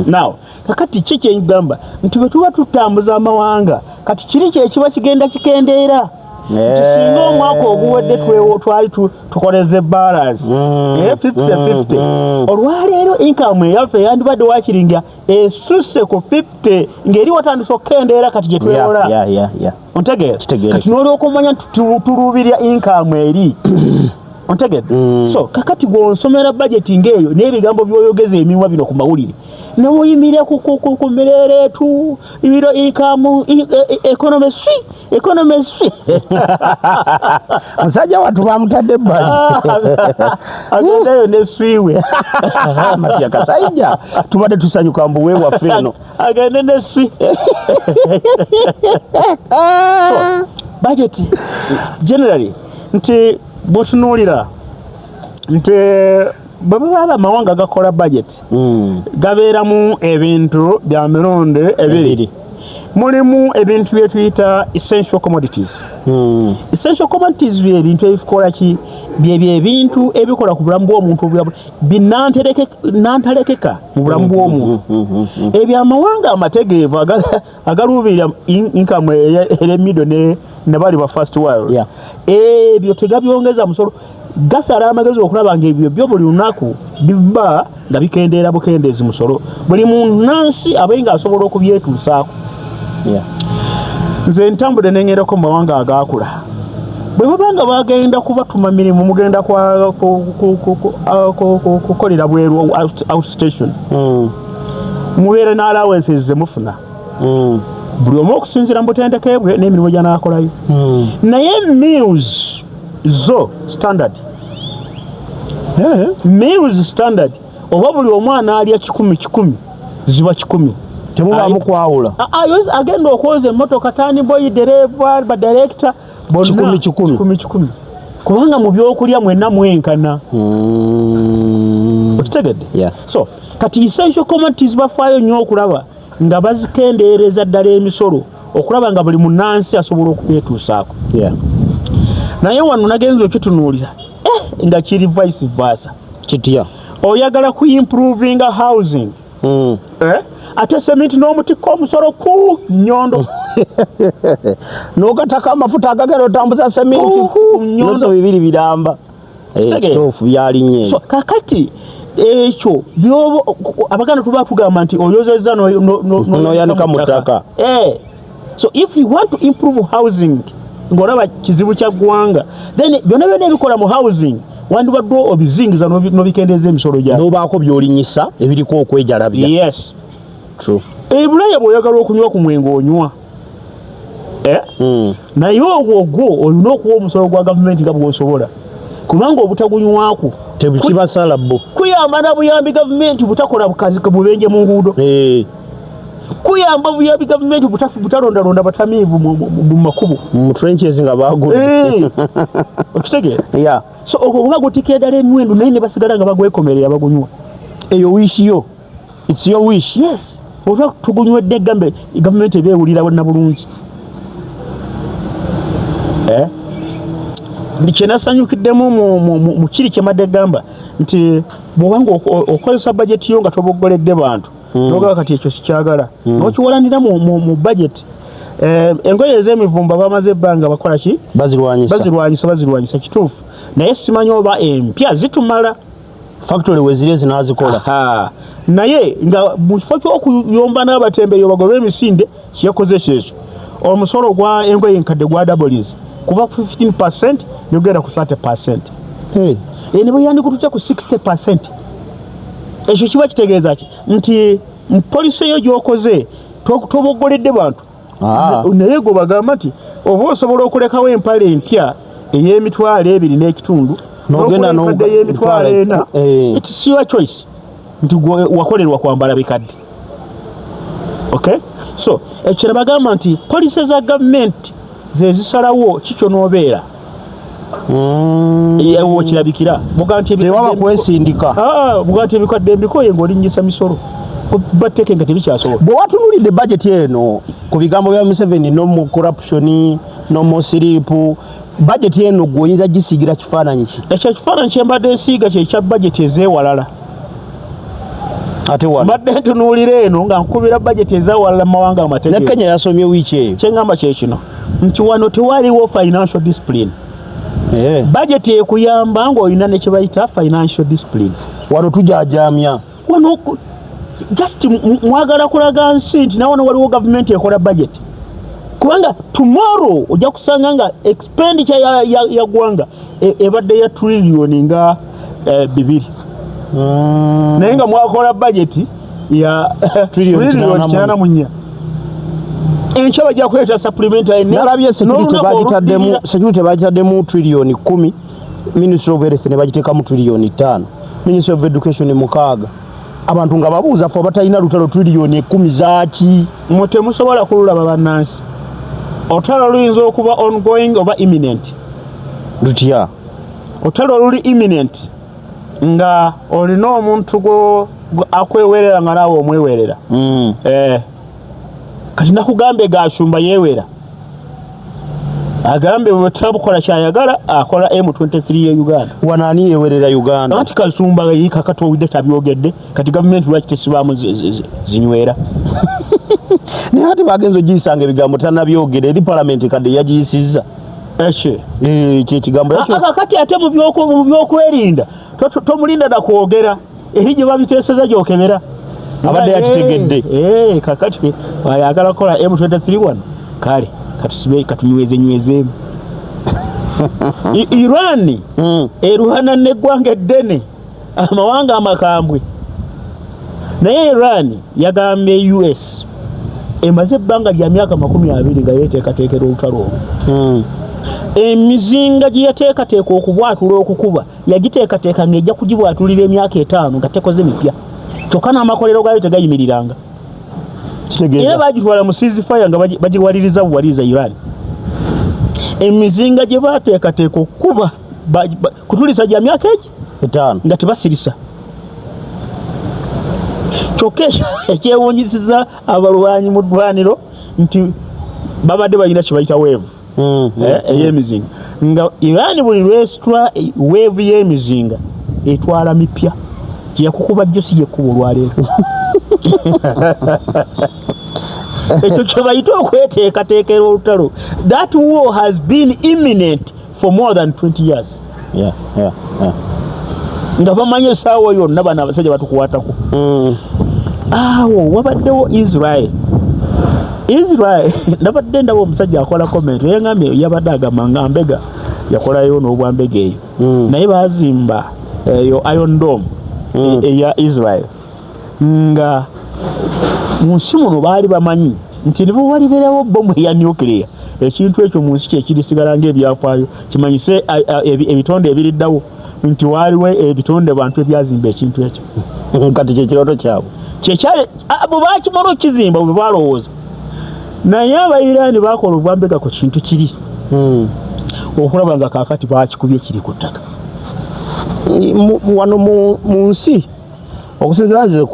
Now kakati kiki ngamba nti bwe tuba tutambuza amawanga kati kiri kyekiba kigenda kikendeera tusinga omwaka oguwedde twali tukoleze balance 50-50 olwaleero income eyaffe yandibadde wakiringa esusse ku 50 ng'eri watandise okukendeera kati gye twewola ontegeera kati n'olyoka omanya tuluubirira income eri ontegeera so kakati gw'onsomera budget ng'eyo n'ebigambo by'oyogeza emimwa bino ku mawulire n'oyimire ku mirere tu ibiro income economy musajja watu bamutadde ebbali agendayo ne swiwe Matya Kasaija tubadde tusanyuka mbu weewaffe eno agende ne swi so budget generally nti bwotunuulira nti baba amawanga gakola budget gabeeramu ebintu bya mirundi ebiri mulimu ebintu bye tuyita essential commodities essential commodities bye ebintu ebikola ki bye ebintu ebikola ku bulamu bw'omuntu binantalekeka mu bulamu bw'omuntu ebyo amawanga amategeevu agaluubirira income eremido ne bali ba first world ebyo tegabyongeza musolo gasala amagezi okulaba ng'ebyo byo buli lunaku biba nga bikendeera bukendeezi musolo buli munnansi abenga asobola okubyetuusaako nze ntambudde nengerako mu mawanga agaakula bwe babanga bagenda kubatuma mirimu mugenda kukolera bweru outstation mubeere n'allowances ze mufuna buli omu okusinziira mu butendeke bwe n'emirimu gy'anaakolayo naye meals zo standard meals standard oba buli omwana alya 10 ziba 10 temubaamu kwawula agenda okwoza emmotoka tani boy dereva ba director bonna 10 kubanga mu byokulya mwenna mwenkana okitegedde so kati essential commodities bafaayo nnyo okulaba nga bazikendeereza ddala emisolo okulaba nga buli munnansi asobola okubyetuusaako naye wano nagenza okitunuulira nga kiri vice versa kitya oyagala ku improving housing ate sementi n'omutikko omusolo ku nyondo n'ogataka amafuta agagenda otambuza sementi nyondo bibiri biramba ekitoofu byalinnye so kakati ekyo byoba abaganda tuba tugamba nti oyozezza n'oyanika mu ttaka so if you want to improve housing ng'olaba kizibu kya ggwanga then byonna byonna ebikola mu housing wandibadde obizingiza n'obikendeeza emisolo gyayo n'obaako by'olinyisa ebiriko okwejalabya yes true ebulaya bw'oyagala okunywa ku mwenge onywa naye ogwo olina okuwa omusolo gwa gavumenti nga bw'osobola kubanga obutagunywako tebukibasala bo kuyamba na buyambi gavumenti butakola bukazi bubenje mu nguudo kuyamba buyambi gavumenti butalondalonda batamiivu mu makubo mu trenches nga baagula okitegeera so oba gutikira ddala emiwendo naye ne basigala nga bagwekomerera bagunywa eyo wishiyo it's your wish yes oba tugunywedde gavumenti ebeewulira na bulungi kyenasanyukiddemu mu kiri kyemadde gamba nti bwobanga okozesa bajeti yo nga toboggoledde bantu nogaba kati ekyo sikyagala n'okiwalanira mu bajeti engoye ez'emivumba bamaze ebbanga bakola ki bazirwanyisa kituufu naye simanyi oba empya zitumala factory wezire zinazikola naye nga mu kifo ky'okuyomba n'abatembeeyi bagobe emisinde kyekoze kyekyo omusolo gwa engoye enkadde gwa doubles kuva ku 15% nogenda ku 30%. Ne bwe yandikututya ku 60%. Ekyo kiba kitegeeza ki nti poliisi yo gy'okoze toboggoledde bantu. Naye gwe bagamba nti oba osobola okulekawo empale empya ey'emitwalo 2 n'ekitundu n'ogenda n'emitwalo 4 it's your choice nti wakolerwa kwambala bikadde. Okay, so ekyo bagamba nti poliisi za gavumenti ze zisalawo kikyo n'obeera ewo kirabikira muganti tewaba kwesindika muganti ebikadde mbikoye ng'olinnyisa misolo batteke nga tebikyasobola. Bwe watunulidde budget eno ku bigambo bya Museveni no mu corruption no mu siripu, budget eno gwoyinza gisigira kifaananyi ki? Ekyo kifaananyi kyembadde nsiiga kye kya budget ezeewalala. Ate wano mbadde ntunuulira eno nga nkubira budget ezeewalala mu mawanga amategeevu. Ne Kenya yasomye wiiki eyo. Kye ngamba kye kino nti wano tewaliwo financial discipline. Budget ekuyamba ng'olina ne kye bayita financial discipline. Wano tujajaamya. Wano just mwagala kulaga nsi nti nawo waliwo government ekola budget. Kubanga tomorrow ojja kusanga nga expenditure ya gwanga ebadde ya trillion nga 2. Naye nga mwakola budget ya trillion 84. Enkyaba bajja kuleeta supplementary. Nalabye security bagitaddemu trillion 10, Ministry of Health ne bagiteekamu trillion 5, Ministry of Education 6. Abantu nga babuuza ffe batalina lutalo trillion 10 zaaki. Mmwe temusobola kululaba bannansi. Olutalo luyinza okuba ongoing oba imminent. Lutya? Olutalo luli imminent nga olina omuntu akwewerera nga naawe omwewerera. Kati nakugambe Gashumba yeewera. Agambe bwe tabukola kyayagala akola M23 ya Uganda. Wanaani yewerera Uganda? Kati Kasumba yika katowidde tabyogedde kati government lwaki tesibaamu zinywera. Naye ati bagenzo giyisanga ebigambo tannabyogera eri parliament kadde yagiyisizza. Kye kigambo yakyo. Kati ate mu byokwerinda tomulinda na kwogera eri gye babiteeseza gyokebera. Abadde yakitegedde. Kakati ayagala kola M23 wano kale katunyweze. Iran eruhana n'eggwanga eddene amawanga amakambwe. Naye Iran yagambye US emaze ebbanga lya myaka 20 nga yeteekateekera olutalo olwo. Emizinga gye yateekateeka okubwatula okukuba yagiteekateeka ng'ejja kugibwatulira emyaka 5 nga tekoze mipya. Kyokka n'amakolero gaayo tegayimiriranga. Era bagitwala mu ceasefire nga bagiwaliriza buwaliriza Iran. Emizinga gye bateekateeka okukuba kutulisa gya myaka 5 nga tebasirisa. Kyokka ekyewuunyisiza abalwanyi mu ddwaniro nti babadde balina kye bayita weevu ey'emizinga. Nga Iran buli lwesitula weevu y'emizinga etwala mipya. Yakukuba jjo si yekkubo olwaleero. Ekyo kye bayita okweteekateekera olutalo. That war has been imminent for more than 20 years. Nga bamanyi essaawa yonna bano abasajja batukwatako. Awo wabaddewo Israel nabadde ndaba omusajja akola comment yangambye yabadde agamba nga Mbega yakolayo n'obwambega eyo. Naye baazimba eyo Iron Dome eya Israel nga mu nsi muno baali bamanyi nti ne bwe walibeerawo bomu ya nuclear ekintu ekyo mu nsi kyekirisigala ng'ebyafaayo kimanyise ebitonde ebiriddawo nti waaliwo ebitonde bantu ebyazimba ekintu ekyo. Kati kyekirooto kyabwe kyekyali bwe baakimala okizimba bwe balowooza. Naye Abayiraani baakola obwambega ku kintu kiri okulaba nga kaakati baakikubye kiri ku ttaka. Wano mu nsi okusinziira nze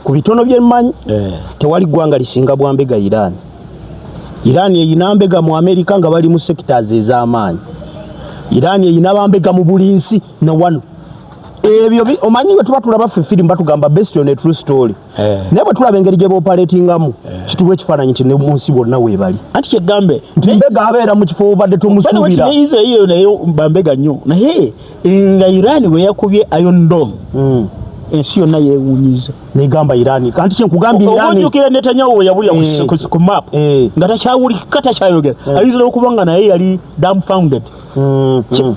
ku bitono byemmanyi tewali ggwanga lisinga bwambega Iran. Iran eyina mbega mu Amerika nga bali mu sectors ez'amaanyi. Iran eyina bambega mu buli nsi na wano. Ebyo omanyi bwe tuba tulaba ffe firimu batugamba based on a true story. Naye bwe tulaba engeri gye baoperatingamu kituwa ekifaananyi nti ne mu nsi bonna weebali. Anti kyegambe nti mbega abeera mu kifo obadde tumusuubira. Israel naye bambega nnyo naye nga Iran bwe yakubye Iron Dome ensi yonna yeewuunyiza. Negamba Iran kanti kyenkugambye Iran obujjukira Netanyahu we yabulya ku map nga takyawulika takyayogera ayinza okuba nga naye yali dumbfounded.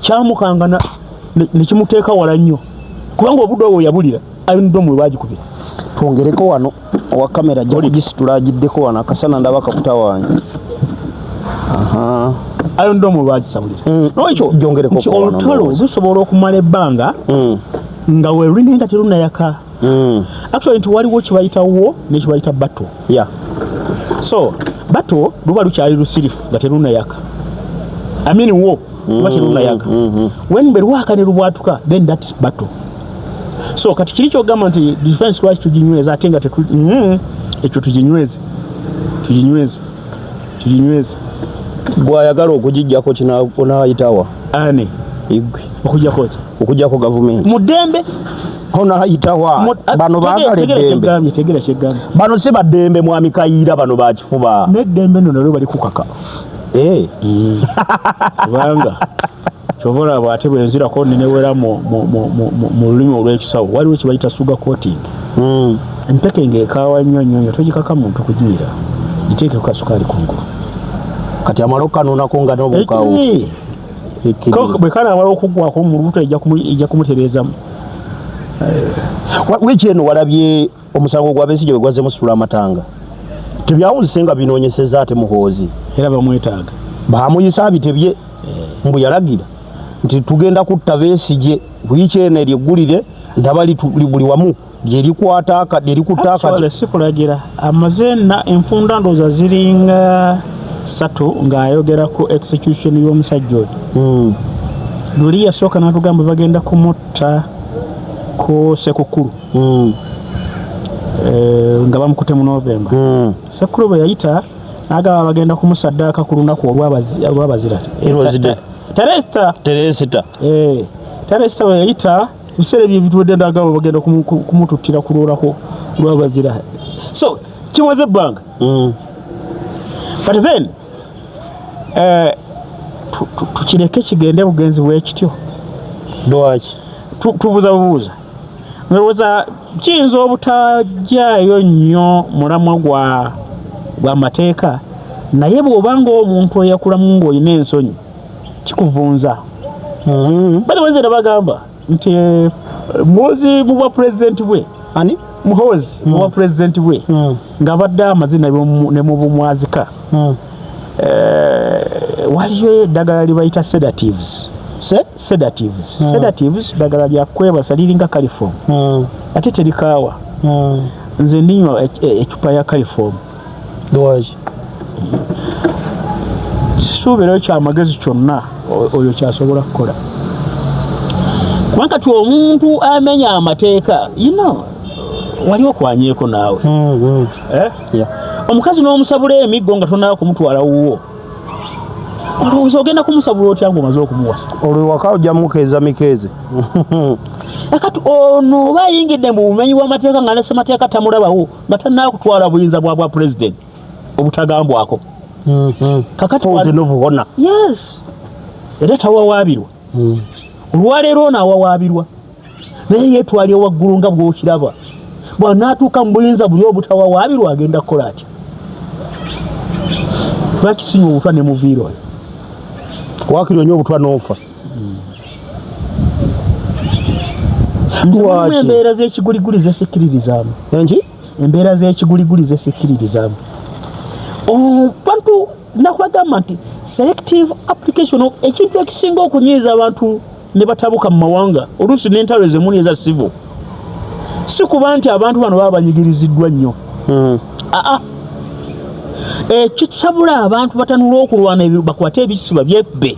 Kyamukanga ne kimuteeka wala nnyo kubanga obudde obwo yabulira Iron Dome we baagikubira. Twongereko wano owa kamera gisitula agiddeko wano akasana ndaba kakutawaanya. Iron Dome we baagisabulira. N'ekyo gyongereko olutalo lusobola okumala ebbanga nga weerulina nga terunayaka. Actually nti waliwo kibayitawo ne kibayita battle. So battle luba lukyali lusirifu nga terunayaka. I mean war wati lunayaga when beruwaka ne lubwatuka then that is battle. So kati kilicho gamba nti defense twice tujinyweza atenga tetu ekyo tujinyweze gwayagala okujijjako kina onayitawa ani igwe okujjako government mudembe onayitawa bano baagala eddembe tegera kyegamye bano si baddembe mwami Kayiira bano bakifuba neddembe nno nalyo bali kukaka kubanga kyovola bwate bwenzirako nenewera mu lulimi olw'ekisawo waliwo ekibayita sugar coating empeke ng'ekaawa nnyo togikaka muntu kuginyira giteeke ku kasukaali kungulu kati amala okkanonako nga nobukawo bwe kana amala okuggwako mu lubuto ejja kumutereezamu. Wiiki eno walabye omusango gwa Besigye bwe gwazzemu Sula Amatanga tebyawunzise nga binoonyesezza ate Muhoozi era bamwetaaga baamuyisa abitebye mbu yalagira nti tugenda kutta Besigye wiiki eno eryeggulire ndaba buli wamu lyerikwata akati sikulagira amaze enfunda ndooza ziringa 3 ng'ayogera ku execution y'omusajja oyo luli yasooka n'atugamba bagenda kumutta ku Sekukulu nga bamukute mu Novemba Sekukulu bwe yayita n'agamba bagenda kumusaddaaka ku lunaku olw'abazira Teresta bwe yayita biseera ebyo bituwedde ndagamba bagenda kumututtira ku lwolako lw'abazira so kimweze ebbanga but then tukireke kigende bugenzi bwekityo lwaki tubuuza ndowooza kiyinza obutajjaayo nnyo mulamwa gw'amateeka naye bw'obanga omuntu eyakulamu ng'olina ensonyi kikuvunza bwenze nebagamba nti Muhoozi mu bwa pulezidenti bwe Muhoozi mu bwa pulezidenti bwe ng'abadde amazina ne mu bumwazika waliyo eddagala libayita sedatives ddagala lyakwebasa liringa caliform ate terikaawa nze ndinywa ecupa ya caliform sisuubirayo kyamagezi kyonna oyo kyasobola kukola kubanga kati omuntu amenya amateeka wali okwanyeeko naawe omukazi n'omusabula emiggo nga tonayo kumutwala wuwo olowooza ogenda kumusabula otya ng'omaze okumuwasa olwo waka ojja mukeeza mikeeze kati ono oba ayingidde mu bumenyi bw'amateeka nga nesemateeka tamulabawo nga tannayo kutwala buyinza bwa pulezidenti obutagambwako kakati nobuwona yes era tawawaabirwa olwaleero ono awawaabirwa naye yeetwalye waggulu nga bw'okiraba bw'anaatuuka mu buyinza buli obutawawaabirwa agenda kukola atya lwakisinya obutwa ne muviira oyo wakiri onye obutwa n'ofa embeera z'ekiguliguli zesikiririzaamu embeera z'ekiguliguli zesikiririzaamu bantu nakubagamba nti selective application of ekintu ekisinga okunyiiza abantu ne batabuka mu mawanga oluusi n'entalo ezemuli eza civil si kuba nti abantu bano baba banyigiriziddwa nnyo ekisabula abantu batanula okulwana bakwate ebisuba byebbe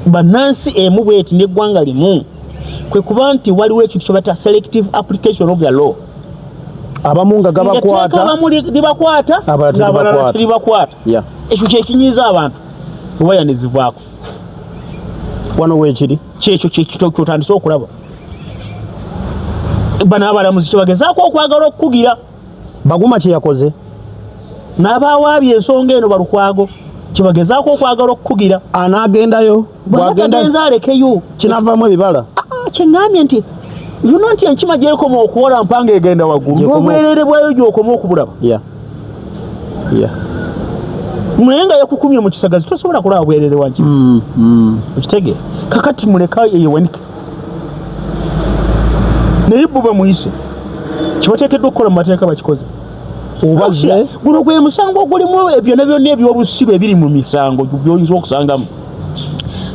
bannansi emu bweti n'eggwanga limu kwe kuba nti waliwo ekintu kye bata selective application of the law abamu nga gabakwata abamu libakwata ng'abalala telibakwata ekyo kyekinyiiza abantu obayanizibwako wano weekiri kyekyo kyotandise okulaba bano abalamuzi kyebagezaako okwagala okukugira Baguma kye yakoze n'abawaabye ensonga eno balukwago kyebagezaako okwagala okukugira anaagendayo bw'agenza alekeyo kinavaamu ebibala kyeŋŋambye nti yuno nti enkima gyekoma okuwola mpanga egenda waggulu n'obwerere bwayo gyokoma okubulaba naye nga yakukumye mu kisagazi tosobola kulaba bwerere wankima okitege kakati muleka yewenike naye bo bamuyise kibateekeddwa okukola mu mateeka bakikoze obaze guno gwe musango ogulimu byonna byonna ebyobusibe ebiri mu misango by'oyinza okusangamu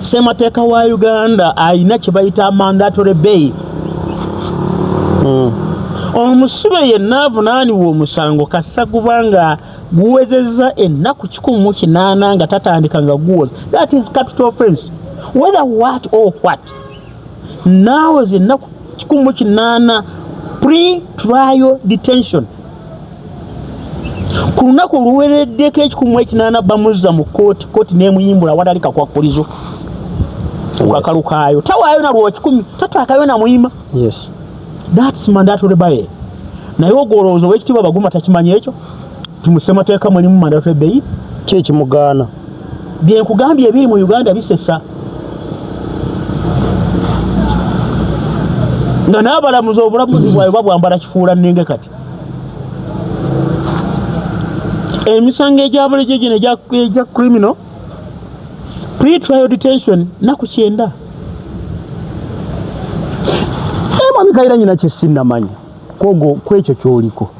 ssemateeka wa Uganda ayina kye bayita mandatory bail omusibe yenna avunaanibwa omusango kassa gubanga guwezezza ennaku 108 nga tatandika nga guwoza. That is capital offense. Whether what or what. Now is ennaku 108 pre-trial detention. Ku lunaku luwereddeko 108 bamuzza mu kooti n'emuyimbula watali kakwakulizo ku kakalu kaayo. Tawaayo na lwa 10 tatwakayo na muyima. Yes. That's mandatory bail. Naye ogolowooza ow'ekitiibwa Baguma takimanyi ekyo? Timusemateeka mulimu mandatory bail. Ki mugaana? Bye nkugambye ebiri mu Uganda bisesa. Nga n'abalamuzi obulamuzi bwayo babwambala kifuula nnenge kati. Emisango egya bulijjo gino egya criminal pre-trial detention naku 9. Mwami Kaira nyina kye sinnamanya kwekyo kyoliko.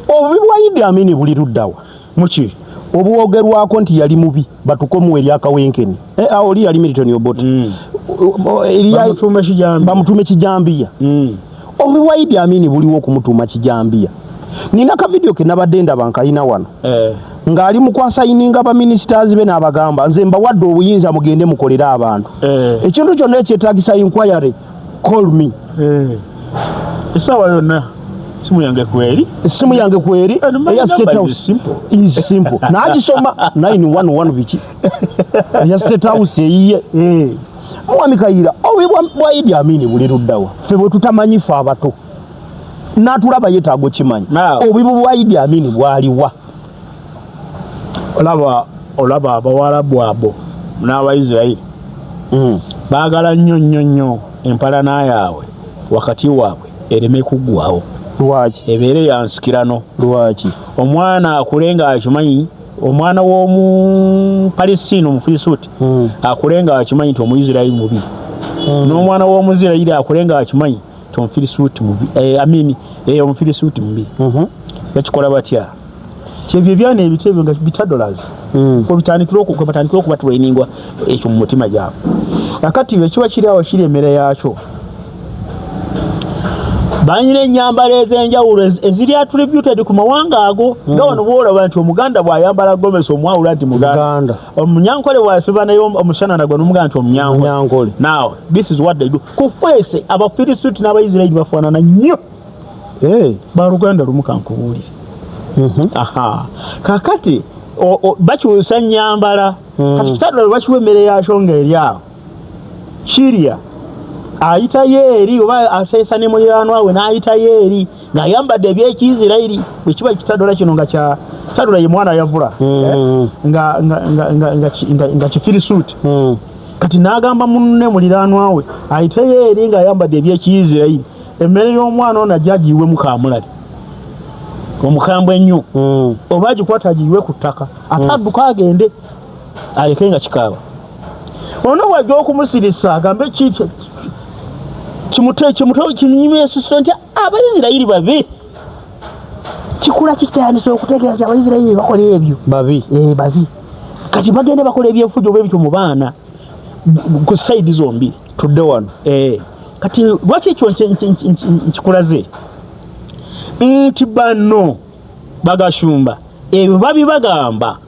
Obubi bwa Idi Amin buli luddawa muki obuwogerwako nti yali mubi batukomu eri akawenkeni oli yali Milton Obote bamutume kijambiya. Obubi bwa Idi Amin buliwo okumutuma kijambiya. Nina ka video ke nabadde ndaba nkayina wano ng'ali mu kwasayininga ba ministers be n'abagamba nze mbawadde obuyinza mugende mukolera abantu ekintu kyonna ekyetaagisa inquiry call me. Esawa yonna simu yange kweri eya State House is simple nagisoma 911 biki eya State House eyiye. Mwami Kaira obubi bwa Idi Amin buli luddawa ffe bwe tutamanyi ffe abato n'atulaba yetaago kimanyi. Obubi bwa Idi Amin bwaliwa. Olaba Abawarabu abo n'Abaisirairi baagala nnyo empalana yaabwe wakati waabwe ereme kuggwawo. Lwaki? Ebeere ya nsikirano. Lwaki? Omwana akulenga akimanyi, omwana w'omu Palestine omufirisuuti akulenga akimanyi nti Omuyisirayiri mubi. N'omwana w'Omuzirayiri akulenga akimanyi nti Omufirisuuti mubi. Omufirisuuti mubi. Bakikola batya? Kyebyo byana ebitebyo nga $100 bitandikira okubatulainingwa ekyo mu mutima gyabwe. Akati ekiba kiri awo kiri emmere yakyo. Banyina ennyambala ez'enjawulo eziri attributed ku mawanga ago nga wano bwolaba nti Omuganda bw'ayambala gomesi omwawula nti Muganda, Omunyankole bw'asiba naye omushana nagwa n'omuganda nti Omunyankole. Now this is what they do. Ku ffeese Abafirisuuti n'Abayisirayiri bafaanana nnyo. Baluganda lumu kankubuulire. Kakati bakyusa nnyambala kati kitadala bakiwa emmere yakyo ng'eri awo kirya ayitayo eri oba ateesa ne muliraanwa we n'ayitayo eri ng'ayambadde eby'Ekiyisirayiri bwekiba kitadala kino nga kitadala ye mwana yavula nga Kifirisuuti kati n'agamba munne muliraanwa we ayitayo eri ng'ayambadde eby'Ekiyisirayiri emmere y'omwana ono ajja agiyiwemu kaamulali omukambwe ennyo oba agikwata agiyiwe ku ttaka atadduka agende aleke nga kikaaba. Ono bw'ajja okumusirisa agambe kimunyima esuso nti Abayisirayiri babi. Kikula kitandise okutegeera nti Abayisirayiri bakola ebyo babi. Kati bagende bakola ebyenfujo bwe bityo mu baana ku sayidi zombi. Tudde wano. Kati lwaki ekyo nkikulaze nti bano bagashumba ebyo babibagamba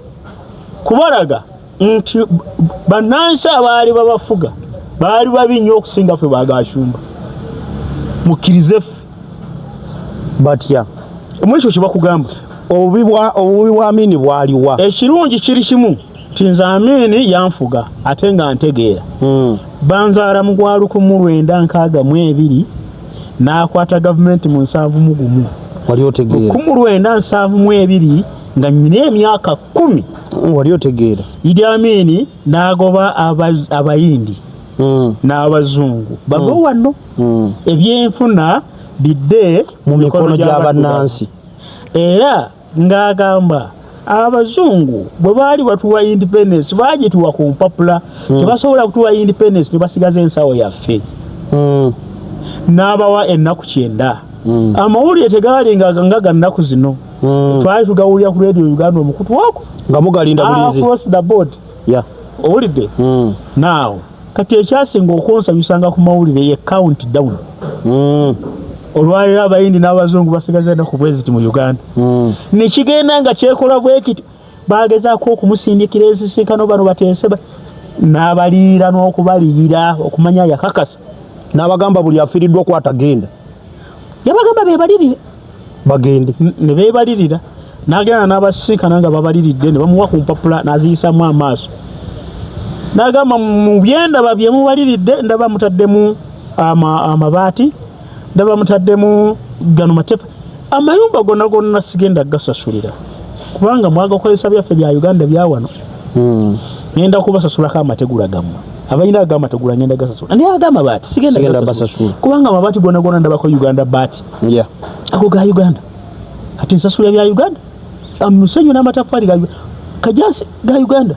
kubalaga nti bannansi abaali babafuga baali babi nnyo okusinga ffe bagashumba. Mukkirize ffe batya omwekyo kye bakugamba. Obubi bwa Amin bwaliwa. Ekirungi kiri kimu nti nze Amin yanfuga ate nga ntegeera. Banzaala mu gwa 1962 n'akwata gavumenti mu 71. Wali otegeera 1972 nga nyina emyaka 10. Wali otegeera Idi Amin n'agoba Abayindi n'Abazungu bava wano ebyenfuna bidde mu mikono gy'abannansi. Era ng'agamba Abazungu bwe baali batuwa independence baagituwa ku mpapula tebasobola kutuwa independence ne basigaza ensawo yaffe. N'abawa ennaku 9. Amawulire tegaalinga nga ga nnaku zino. Twali tugawulira ku radio Uganda omukutu wako nga mugalinda bulizi across the board. Owulidde? Now kati ekyasinga okonsanyusanga ku mawulire ye countdown. olwaliro abayindi n'abazungu basigaza na ku president mu Uganda nekigenda nga kyekola bwekiti bagezaako okumusindikira ensisinkano bano bateese n'abaliira n'okubaliyira okumanya yakakasa n'abagamba buli afiiriddwa okwatagenda yabagamba bebalirire bagende ne bebalirira n'agenda n'abasisinkana nga babaliridde ne bamuwa ku mpapula n'aziyisamu amaaso n'agamba mu byendaba bye mubaliridde ndaba mutaddemu amabaati ndaba mutaddemu gano matefa amayumba gonna sigenda gasasulira kubanga mwagakozesa byaffe bya Uganda byawano ngenda kubasasulako amategula gammwe abalina agamategula ngenda gasasula naye agamabaati sigenda gasasula kubanga amabaati gonna ndabako Uganda baati ago ga Uganda ati nsasula bya Uganda amusenyu n'amatafari ga kajansi ga Uganda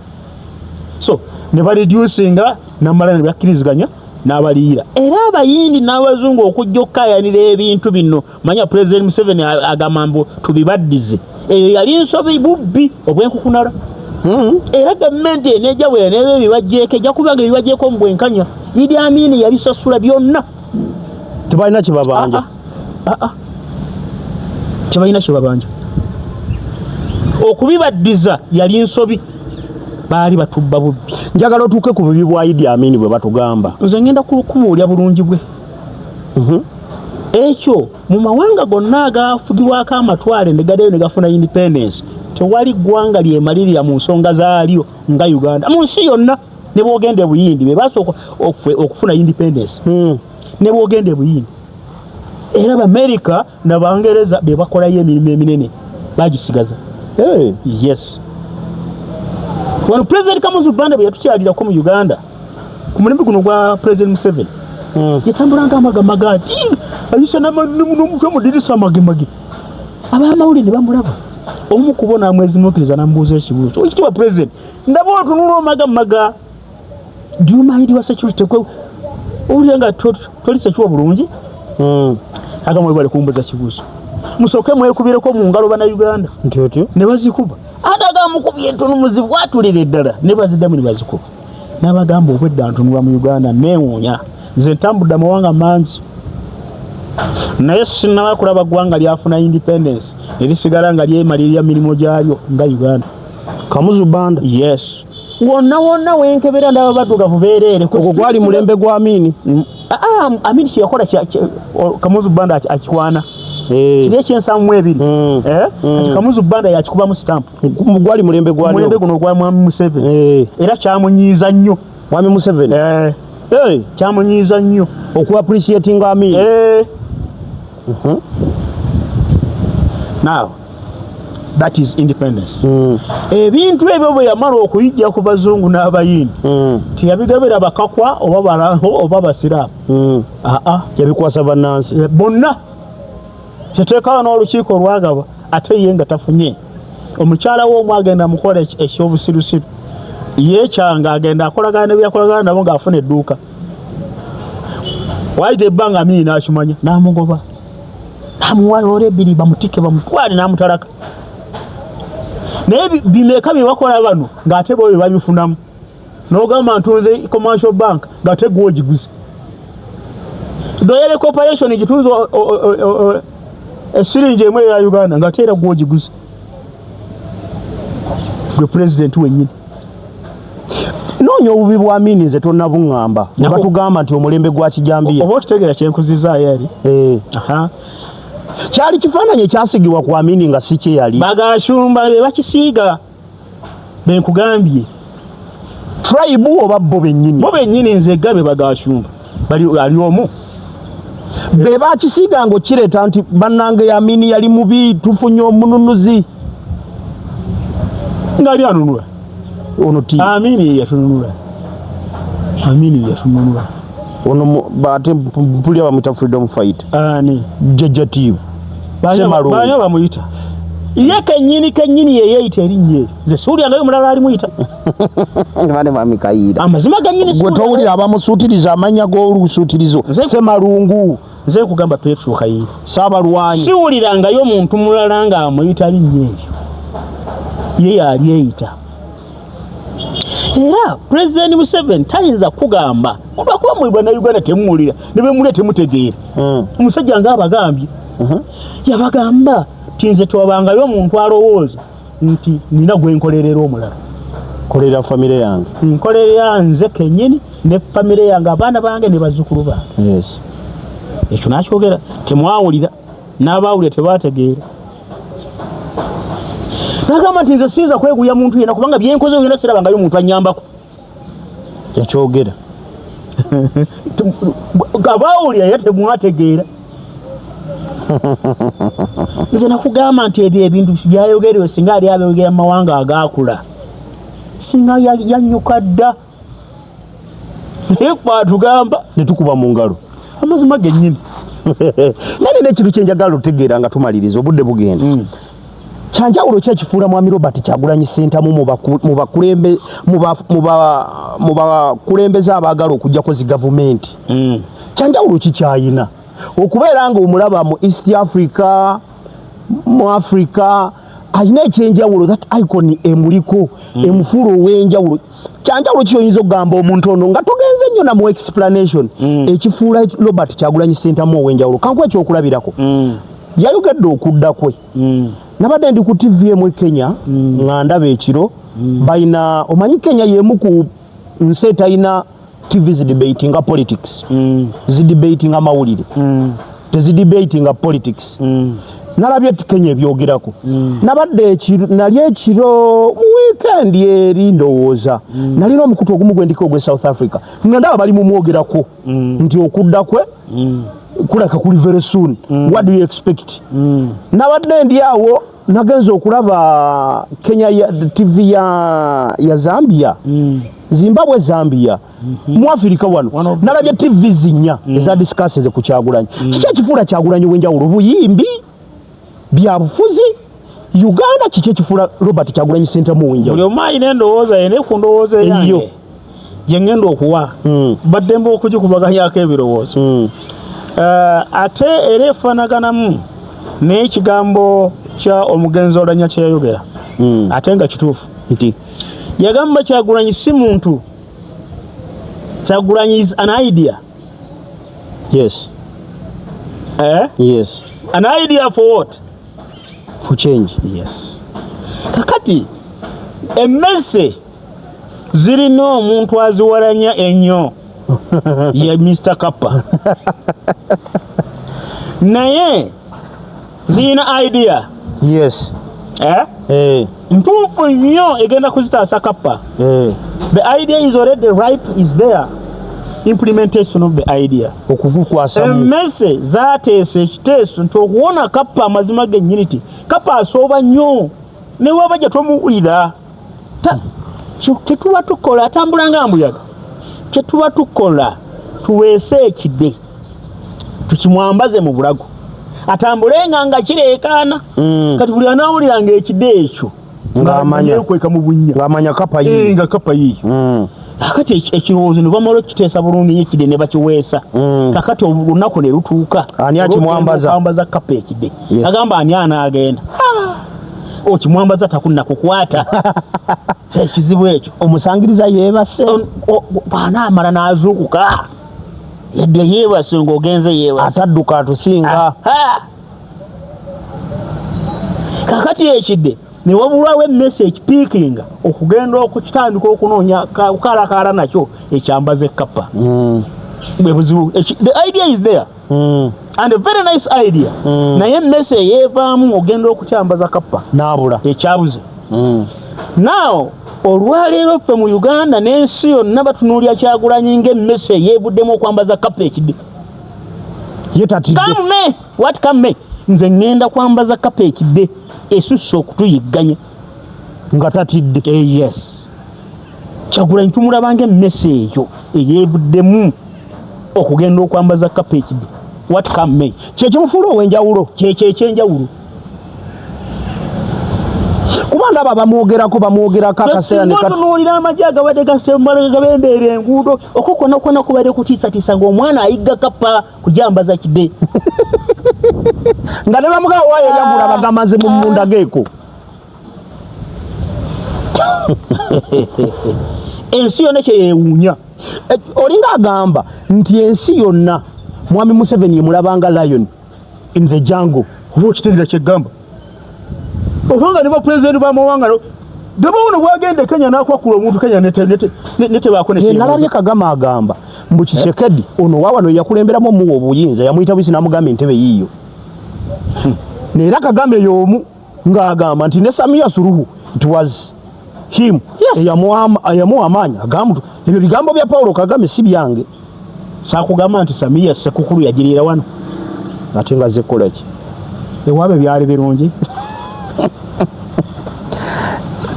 so ne ba reducinga namala ne bakkiriziganya n'abaliira era abayindi n'abazungu okujja okkayanira ebintu bino manya President Museveni agamambo tubibaddize eyo yali nsobi bubbi obwenkukunala era gavumenti eneja bwe nebe bibajjeeko ejja kubanga bibajjeeko mu bwenkanya Idi Amin yabisasula byonna tebalina kibabanja tebalina kibabanja okubibaddiza yali nsobi baali batubba bubbi njagala otuuke ku bubi bwa Idi Amin bwe batugamba nze ngenda kubuulya bulungi bwe ekyo mu mawanga gonna agafugibwako amatwale ne gaddayo ne gafuna independence tewali ggwanga lyemalirira mu nsonga zaalyo nga Uganda mu nsi yonna ne bwogende buyindi be basooka okufuna independence ne bwogende buyindi era America n'Abangereza be bakolayo emirimu eminene bagisigaza yes wano President Kamuzu Banda bwe yatukyalirako mu Uganda ku mulembe guno gwa President Museveni yatambulanga amagati ayisa n'omutwe mu dirisa amagemage abamawulire ne bamulaba omu kubona mwezi mukiriza nambuuza ekibuuzo ekitiibwa President ndaba otunula omagamaga do you mind wa security kwe owulira nga toli sekiwa bulungi agamwe bali kumbuza kibuuzo musooke mwekubireko mu ngalo bana Uganda ntyo ne bazikuba adaga mukubye entono muzibu watulire ddala ne baziddamu ne bazikuba n'abagamba obwedda ntunulwa mu Uganda neewuunya nze ntambudde amawanga mangi naye sinaba kulaba ggwanga lyafuna independence erisigala nga lyemalirira mirimu gyalyo nga Uganda. Kamuzu Banda yes wonna wenkebera ndaba baddugavu beerere okwo gwali mulembe gwa Amini. Amini kyeyakola Kamuzu Banda akikwana kiri ekyensamu ebiri ati Kamuzu Banda yakikubamu stamp gwali mulembe guno gwa Mwami Museveni era kyamunyiiza nnyo Mwami Museveni kyamunyiiza nnyo oku appreciating Amini. Now that is independence. Ebintu ebyo bwe yamala okuyijja ku bazungu n'abayindi tiyabigabira bakakwa oba basiraamu yabikwasa bannansi bonna kiteekawo n'olukiiko lwagaba ate ye nga tafunye omukyala we omu agenda mukola ekyobusirusiru yeekyanga agenda akolagana nebyakolagana nabo ng'afuna edduuka waayita ebbanga Amini n'akimanya n'amugoba namuwala olw'ebbiri bamutike bamutwale n'amutalaka naye bimeeka bye bakola bano ng'ate bo bye babifunamu n'ogamba ntunze commercial bank ng'ate gwe ogiguze Doyere Corporation gitunze esiringi emu ya Uganda ng'ate era gwe ogiguze gwe president wennyini. Noonya obubi bwa Amini nze tonnabuŋŋamba ne batugamba nti omulembe gwa Kijambiya oba okitegeera kyenkuzizaayo eri kyali kifaananyi ekyasigibwa ku Amini nga si kye yali bagashumba be bakisiiga benkugambye tribe oba bo bennyini nze gabe bagashumba ali omu be bakisiiga ng'okireeta nti bannange Amini yali mubi tufunye omununuzi ngaali anunula ono ti Amini yatununula ono bate mpulira bamuyita freedom fight ani jejatiivu banya bamuyita ye kennyini yeyeeyita erinnya eri nze siwulyangayo mulala alimuyita bane bamikayiira amazima gannyini gwe towulira abamusuutiriza amanya g'olusuutirizo Semalungu nze nkugamba Petro Kayiira Saabalwanyi siwulirangayo omuntu mulala ng'amuyita linnya eryo ye yali eyita era President Museveni tayinza kugamba olwakuba mu Uganda temuwulira ne bemulya temutegeera omusajja ng'abagambye yabagamba tinze twabangayo omuntu alowooza nti nina gwe nkolerera omulala kolera famire yange nkolerera nze kennyini ne famire yange abaana bange ne bazzukulu bange yes ekyo nakyogera temwawulira n'abaawulira tebategeera nagamba nti nze siyinza kweguya muntu yena kubanga byenkoze yena sirabangayo omuntu anyambako yakyogera abaawulira ye temwategeera nze nakugamba nti ebyo ebintu byayogerewe singa ali abyogera mu mawanga agaakula singa yanyuka dda naye fe atugamba ne tukuba mu ngalo amazima gennyini nani n'ekintu kyenjagala otegeera nga tumaliriza obudde bugenda kyanjawulo ki ekifuula mwami Robert Kyagulanyi Ssentamu mu bakulembeze abaagala okujjako zi gavumenti kyanjawulo ki kyayina okubeera nga omulaba mu East Africa mu Africa ayina ekyenjawulo that icon emuliko emufuula ow'enjawulo kyanjawulo kyoyinza okugamba omuntu ono nga togenze nnyo namu explanation ekifuula Robert Kyagulanyi Ssentamu ow'enjawulo kankuwa ekyokulabirako yayogedde okudda kwe nabadde ndi ku TV emu Kenya nga ndaba ekiro bayina omanyi Kenya yemu ku nsi etayina TV zidebatinga politics zidebatinga amawulire tezidebatinga politics nalabye Kenya ebyogerako nabadde nali ekiro mu weekend eri ndowooza nalina omukutu ogumu gwendiko ogwe South Africa nga ndaba bali mumwogerako nti okudda kwe kulaka kuli very soon what do you expect nabadde ndi awo nagenza okulaba Kenya TV ya Zambia Zimbabwe Zambia mu Africa wano nalabye TV zinya eza discusses ku Kyagulanyi kiki ekifuula Kyagulanyi wenjawulo buyimbi bya bufuzi Uganda kiki ekifuula Robert Kyagulanyi Ssentamu wenjawulo buli omu ayina endowooza yene ku ndowooza yange gye ngenda okuwa baddembe okugikubaganyako ebirowoozo ate era efaanaganamu n'ekigambo kya omugenzi Oulanyah kye yayogera ate nga kituufu nti yagamba Kyagulanyi si muntu Kyagulanyi is an idea yes yes an idea for what for change yes kakati emmese zirina omuntu aziwalanya ennyo ye Mr. Kappa naye zirina idea yes ntuufu nnyo egenda kuzitaasa Kappa the idea is already ripe is there implementation of the idea okugukwasa emmese zaateesa ekiteeso nti okuwona Kappa amazima gennyini Kappa asooba nnyo ne waba gye tomuwulira kyetuba tukola atambula nga mbuyaga kyetuba tukola tuweese ekide tukimwambaze mu bulago atambulenga nga kireekaana kati buli anaawuliranga ekide ekyo ng'amanyakweka mu bunnya ng'amanya Kappa yiyo nga Kappa yiyo kakati ekirowoozo ne bamala okiteesa bulungi nnyo ekide ne bakiweesa kakati olunaku ne lutuuka ani akimwambaza Kappa ekide agamba ani anaagenda okimwambaza takunnakukwata ekizibu ekyo omusangiriza yeebase bw'anaamala n'azuukuka yadde yeebase ng'ogenze yeebase atadduka atusinga kakati ekidde ne wabulwawo emmese ekipiikinga okugenda okukitandika okunoonya kukalakaala nakyo ekyambaze Kappa bwe buzibu the idea is there and a very nice idea naye emmese eyeevaamu ogenda okukyambaza Kappa n'abula ekyabuze now olwaleero ffe mu Uganda n'ensi yonna batunuulya Kyagulanyi ng'emmese eyeevuddemu okwambaza Kappa ekidde come what come nze ngenda kwambaza Kappa ekidde esusse okutuyigganya nga tatidde yes Kyagulanyi tumulabanga emmese eyo eyeevuddemu okugenda okwambaza Kappa ekidde what come kyekimufuula ow'enjawulo kyekyenjawulo kuba ndaba bamwogerako akaseera ne tunuulira amagye agabadde gabembeera enguudo okukona kubadde kutiisatiisa ng'omwana ayigga Kappa kujambaza kidde nga ne bamugawo waayo yagula bagamaze mu munda geeko ensi yonna kyeyewuunya. Olinga agamba nti ensi yonna Mwami Museveni yemulabanga lion in the jungle. Oba okitegeera kyeggamba obanga ne bapulezidenti b'amawanga debawona bwagenda Kenya n'akwakula omuntu Kenya netebaako nalabye Kagame agamba mbu Tshisekedi ono waawano yakulemberamu omuwa obuyinza yamuyita bwisi n'amugamba entebe yiiyo. Neera Kagame y'omu ng'agamba nti ne Samia Suluhu it was him eyamuwa amaanyi. Agamba ebyo bigambo bya Paulo Kagame si byange. Saakugamba nti Samia Sekukulu yagiriira wano ate nga zekola ki ewaabe byali birungi.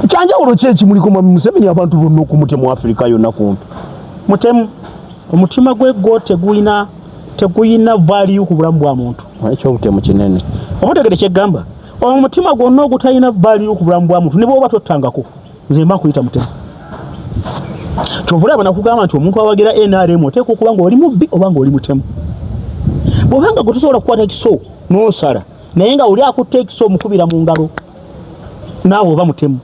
Kyanjawulo ki ekimuliko Mwami Museveni abantu bonna okumutya mu Afrika yonna kumpi mutemu omutima gwe gwo teguyina value ku bulamu bwa muntu. Ekyo obutemu kinene omutegere kyeggamba omutima gwonna ogutalina value ku bulamu bwa muntu ne bw'oba tottangako nze mba nkuyita mutemu. Kyovula abana kugamba nti omuntu awagira NRM oteeka okuba nga oli mubbi oba nga oli mutemu. Bw'obanga gwe tosobola kukwata ekiso n'osala naye nga oli akutte ekiso omukubira mu ngalo naawe oba mutemu.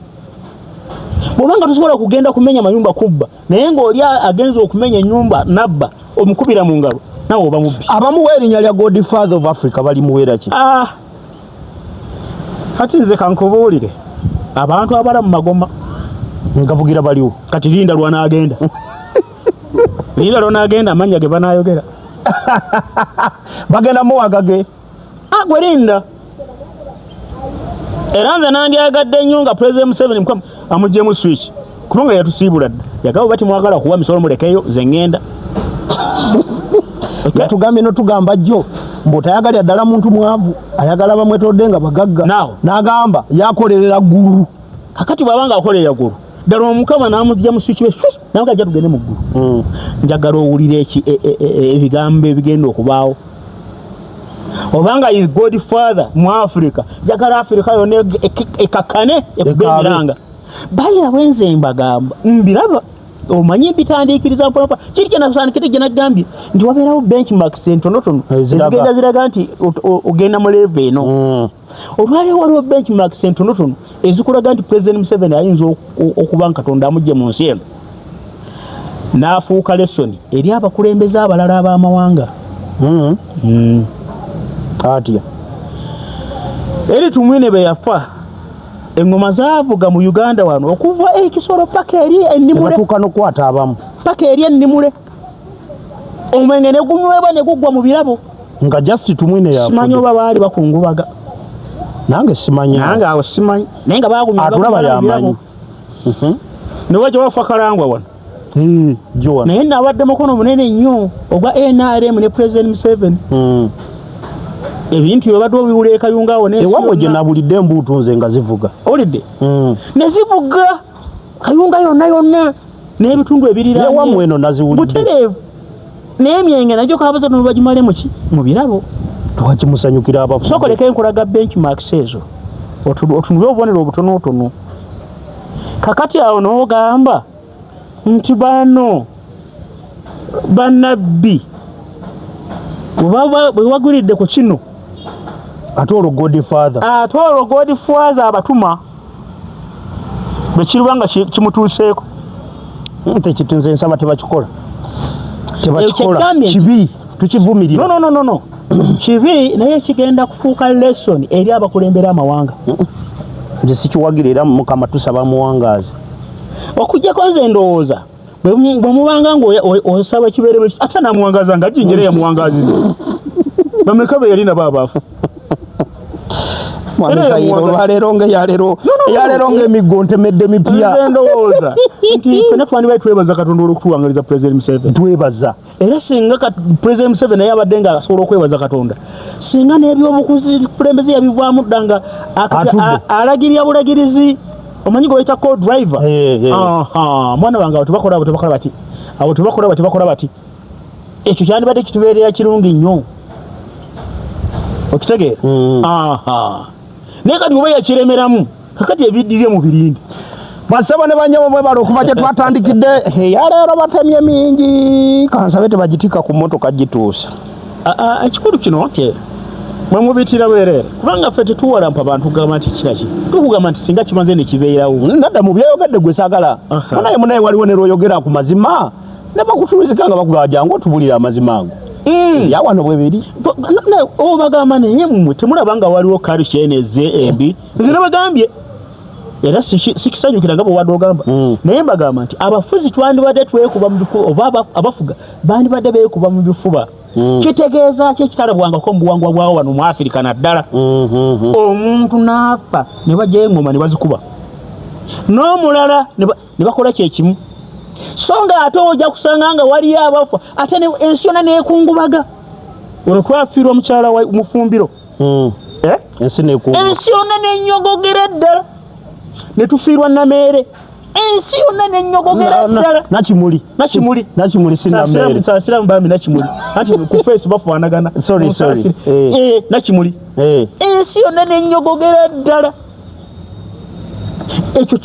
Bw'obanga tosobola kugenda kumenya mayumba kubba naye ng'oli agenza okumenya ennyumba nabba omukubira mu ngalo naawe oba mubbi. Abamuwa erinnya lya Godfather of Africa balimuweera ki? Kati nze kankubuulire abantu abala mu magoma ngavugira baliwo kati linda lwanaagenda linda lwanaagenda amanya ge banaayogera bagenda muwagage gwe linda era nze nandyagadde nnyo nga President Museveni mukama amugyemu switch kubanga yatusiibula dda yagamba bati mwagala okuwa misolo mulekeyo ze ngenda yatugambye notugamba jjo mbu tayagalya ddala muntu mwavu ayagala bamwetodde nga bagagga n'agamba yakolerera ggulu. Kakati bw'abanga akolerera ggulu ddala omukama n'amugya mu switch nawe gajja tugende mu ggulu. Njagala owulire ebigambo ebigenda okubaawo obanga is Godfather mu Africa njagala Africa yonna ekakane ekube emiranga bayira bwenze mbagamba mbiraba omanyi bitandiikiriza mpolapa kiri kyenasaanikete gye nagambye nti wabeerawo benchmarks entonotono ezigenda ziraga nti ogenda mu level eno. Olwaliwo waliwo benchmarks entonotono ezikulaga nti President Museveni ayinza okuba Katonda amugye mu nsi eno n'afuuka lesoni eri abakulembeze abalala ab'amawanga. Atya eri tumwine be yafa engoma zaavuga mu Uganda wano okuva ekisoro paka eri ennimule batuuka n'okwata abamu paka eri ennimule omwenge ne gunywebwa ne guggwa mu birabo nga just tumwine yafa. Simanyi oba baali bakungubaga nange simanyi nange awo simanyi naye nga baagumya atulaba yamanyi ne wajja wafa Kalangwa wano Joan naye nabadde mukono munene nnyo ogwa NRM ne President Museveni. Ebintu byobadde obiwula ekayungaawo ewamwe gye nabulidde embuutu nze nga zivuga olidde ne zivuga kayunga yonna n'ebitundu ebiriraanye ewamwe eno naziwulidde butereevu naye emyenge nagyo kaabaza tono bagimale mu birabo twakimusanyukira abafu. sokoleka enkulaga benchmarks ezo otunule obubonero obutonotono. Kakati awo n'ogamba nti bano bannabbi bwe waguliridde ku kino ate olwo Godfather abatuma bwe kirubanga kimutuuseeko tekitunze nsaba tebakikola kibi tukivumirira no kibi naye kigenda kufuuka lesson eri abakulembera amawanga. nze sikiwagira era Mukama tusaba muwangaazi okujjako nze ndowooza bwe mubanga ng'osaba kibeere ate namuwangaaza nga jinjera yamuwangaaziza bameka be yalina baabaafu olwaleero ng'emiggo ntemedde mipya. Nze ndowooza nti ffenna twandibadde twebaza Katonda olw'okutuwangaliza President Museveni. Twebaza era singa President Museveni naye abadde nga asobola okwebaza Katonda singa n'ebyobukuzi kulembeze yabivaamu dda nga alagirya bulagirizi omanyi gwe bayita co-driver. Mwana wange abo tebakola bati ekyo kyandibadde kitubeerera kirungi nnyo okitegeera. Naye kati oba yakiremeramu kakati ebiddirye mu birindi basaba ne banyabo bwe bali okuva gye twatandikidde yaleero batemye mingi kansabe tebagitika ku mmotoka gituusa. Ekikulu kino mwe mubitira bwereere kubanga ffe tetuwalampa bantu kugamba nti kiraki tukugamba nti singa kimaze ne kibeerawo nadda mu byayogadde gwe saagala munaye waliwo ne lwoyogera ku mazima ne bakutulizika nga bakugamba jangu otubulira amazima ago yawano bwe biri obagamba naye mmwe temulaba nga waliwo karisheneze embi nze nabagambye era sikisanyukira nga bwe wadde ogamba naye mbagamba nti abafuzi twandibadde twekuba mu bifuba oba abafuga bandibadde beekuba mu bifuba kitegeeza ki ekitalabwangako mu buwangwa bwawo wano mu Afirika naddala omuntu n'afa ne bajjayo engoma ne bazikuba n'omulala ne bakola kyekimu so nga ate ojja kusanga nga waliyo abafa ate ensi yonna neekungubaga ono twafiirwa omukyala wa Mufumbiro ensi yonna nenyogogera ddala ne tufiirwa Nameere ensi yonna nenyogogera ddala Nakimuli sinameere nsasiramu bambi Nakimuli anti ku face bafaanagana Nakimuli ensi yonna nenyogogera ddala ekyo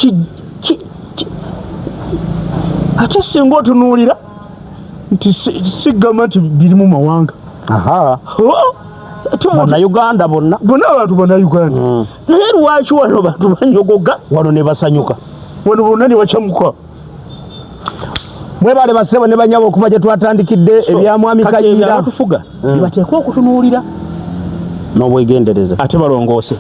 ate singa otunuulira nti sigamba nti biri mu mawanga Bannayuganda bonna abantu Bannayuganda naye lwaki wano bantu banyogoga wano ne basanyuka wano bonna ne bacamuka mwebale basebo ne banyabo okuva gye twatandikidde ebyamwami Kayiira abatufuga bibateekwa okutunuulira n'obwegendereza ate balongoose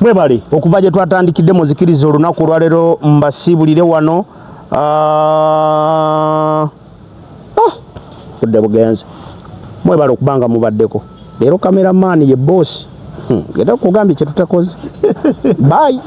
mwebale okuva gye twatandikidde muzikiriza olunaku olwaleero mbasiibulire wano budde bugenze mwebale okubanga mubaddeko leero kameramaani ye boss era kugambye kye tutakoze bye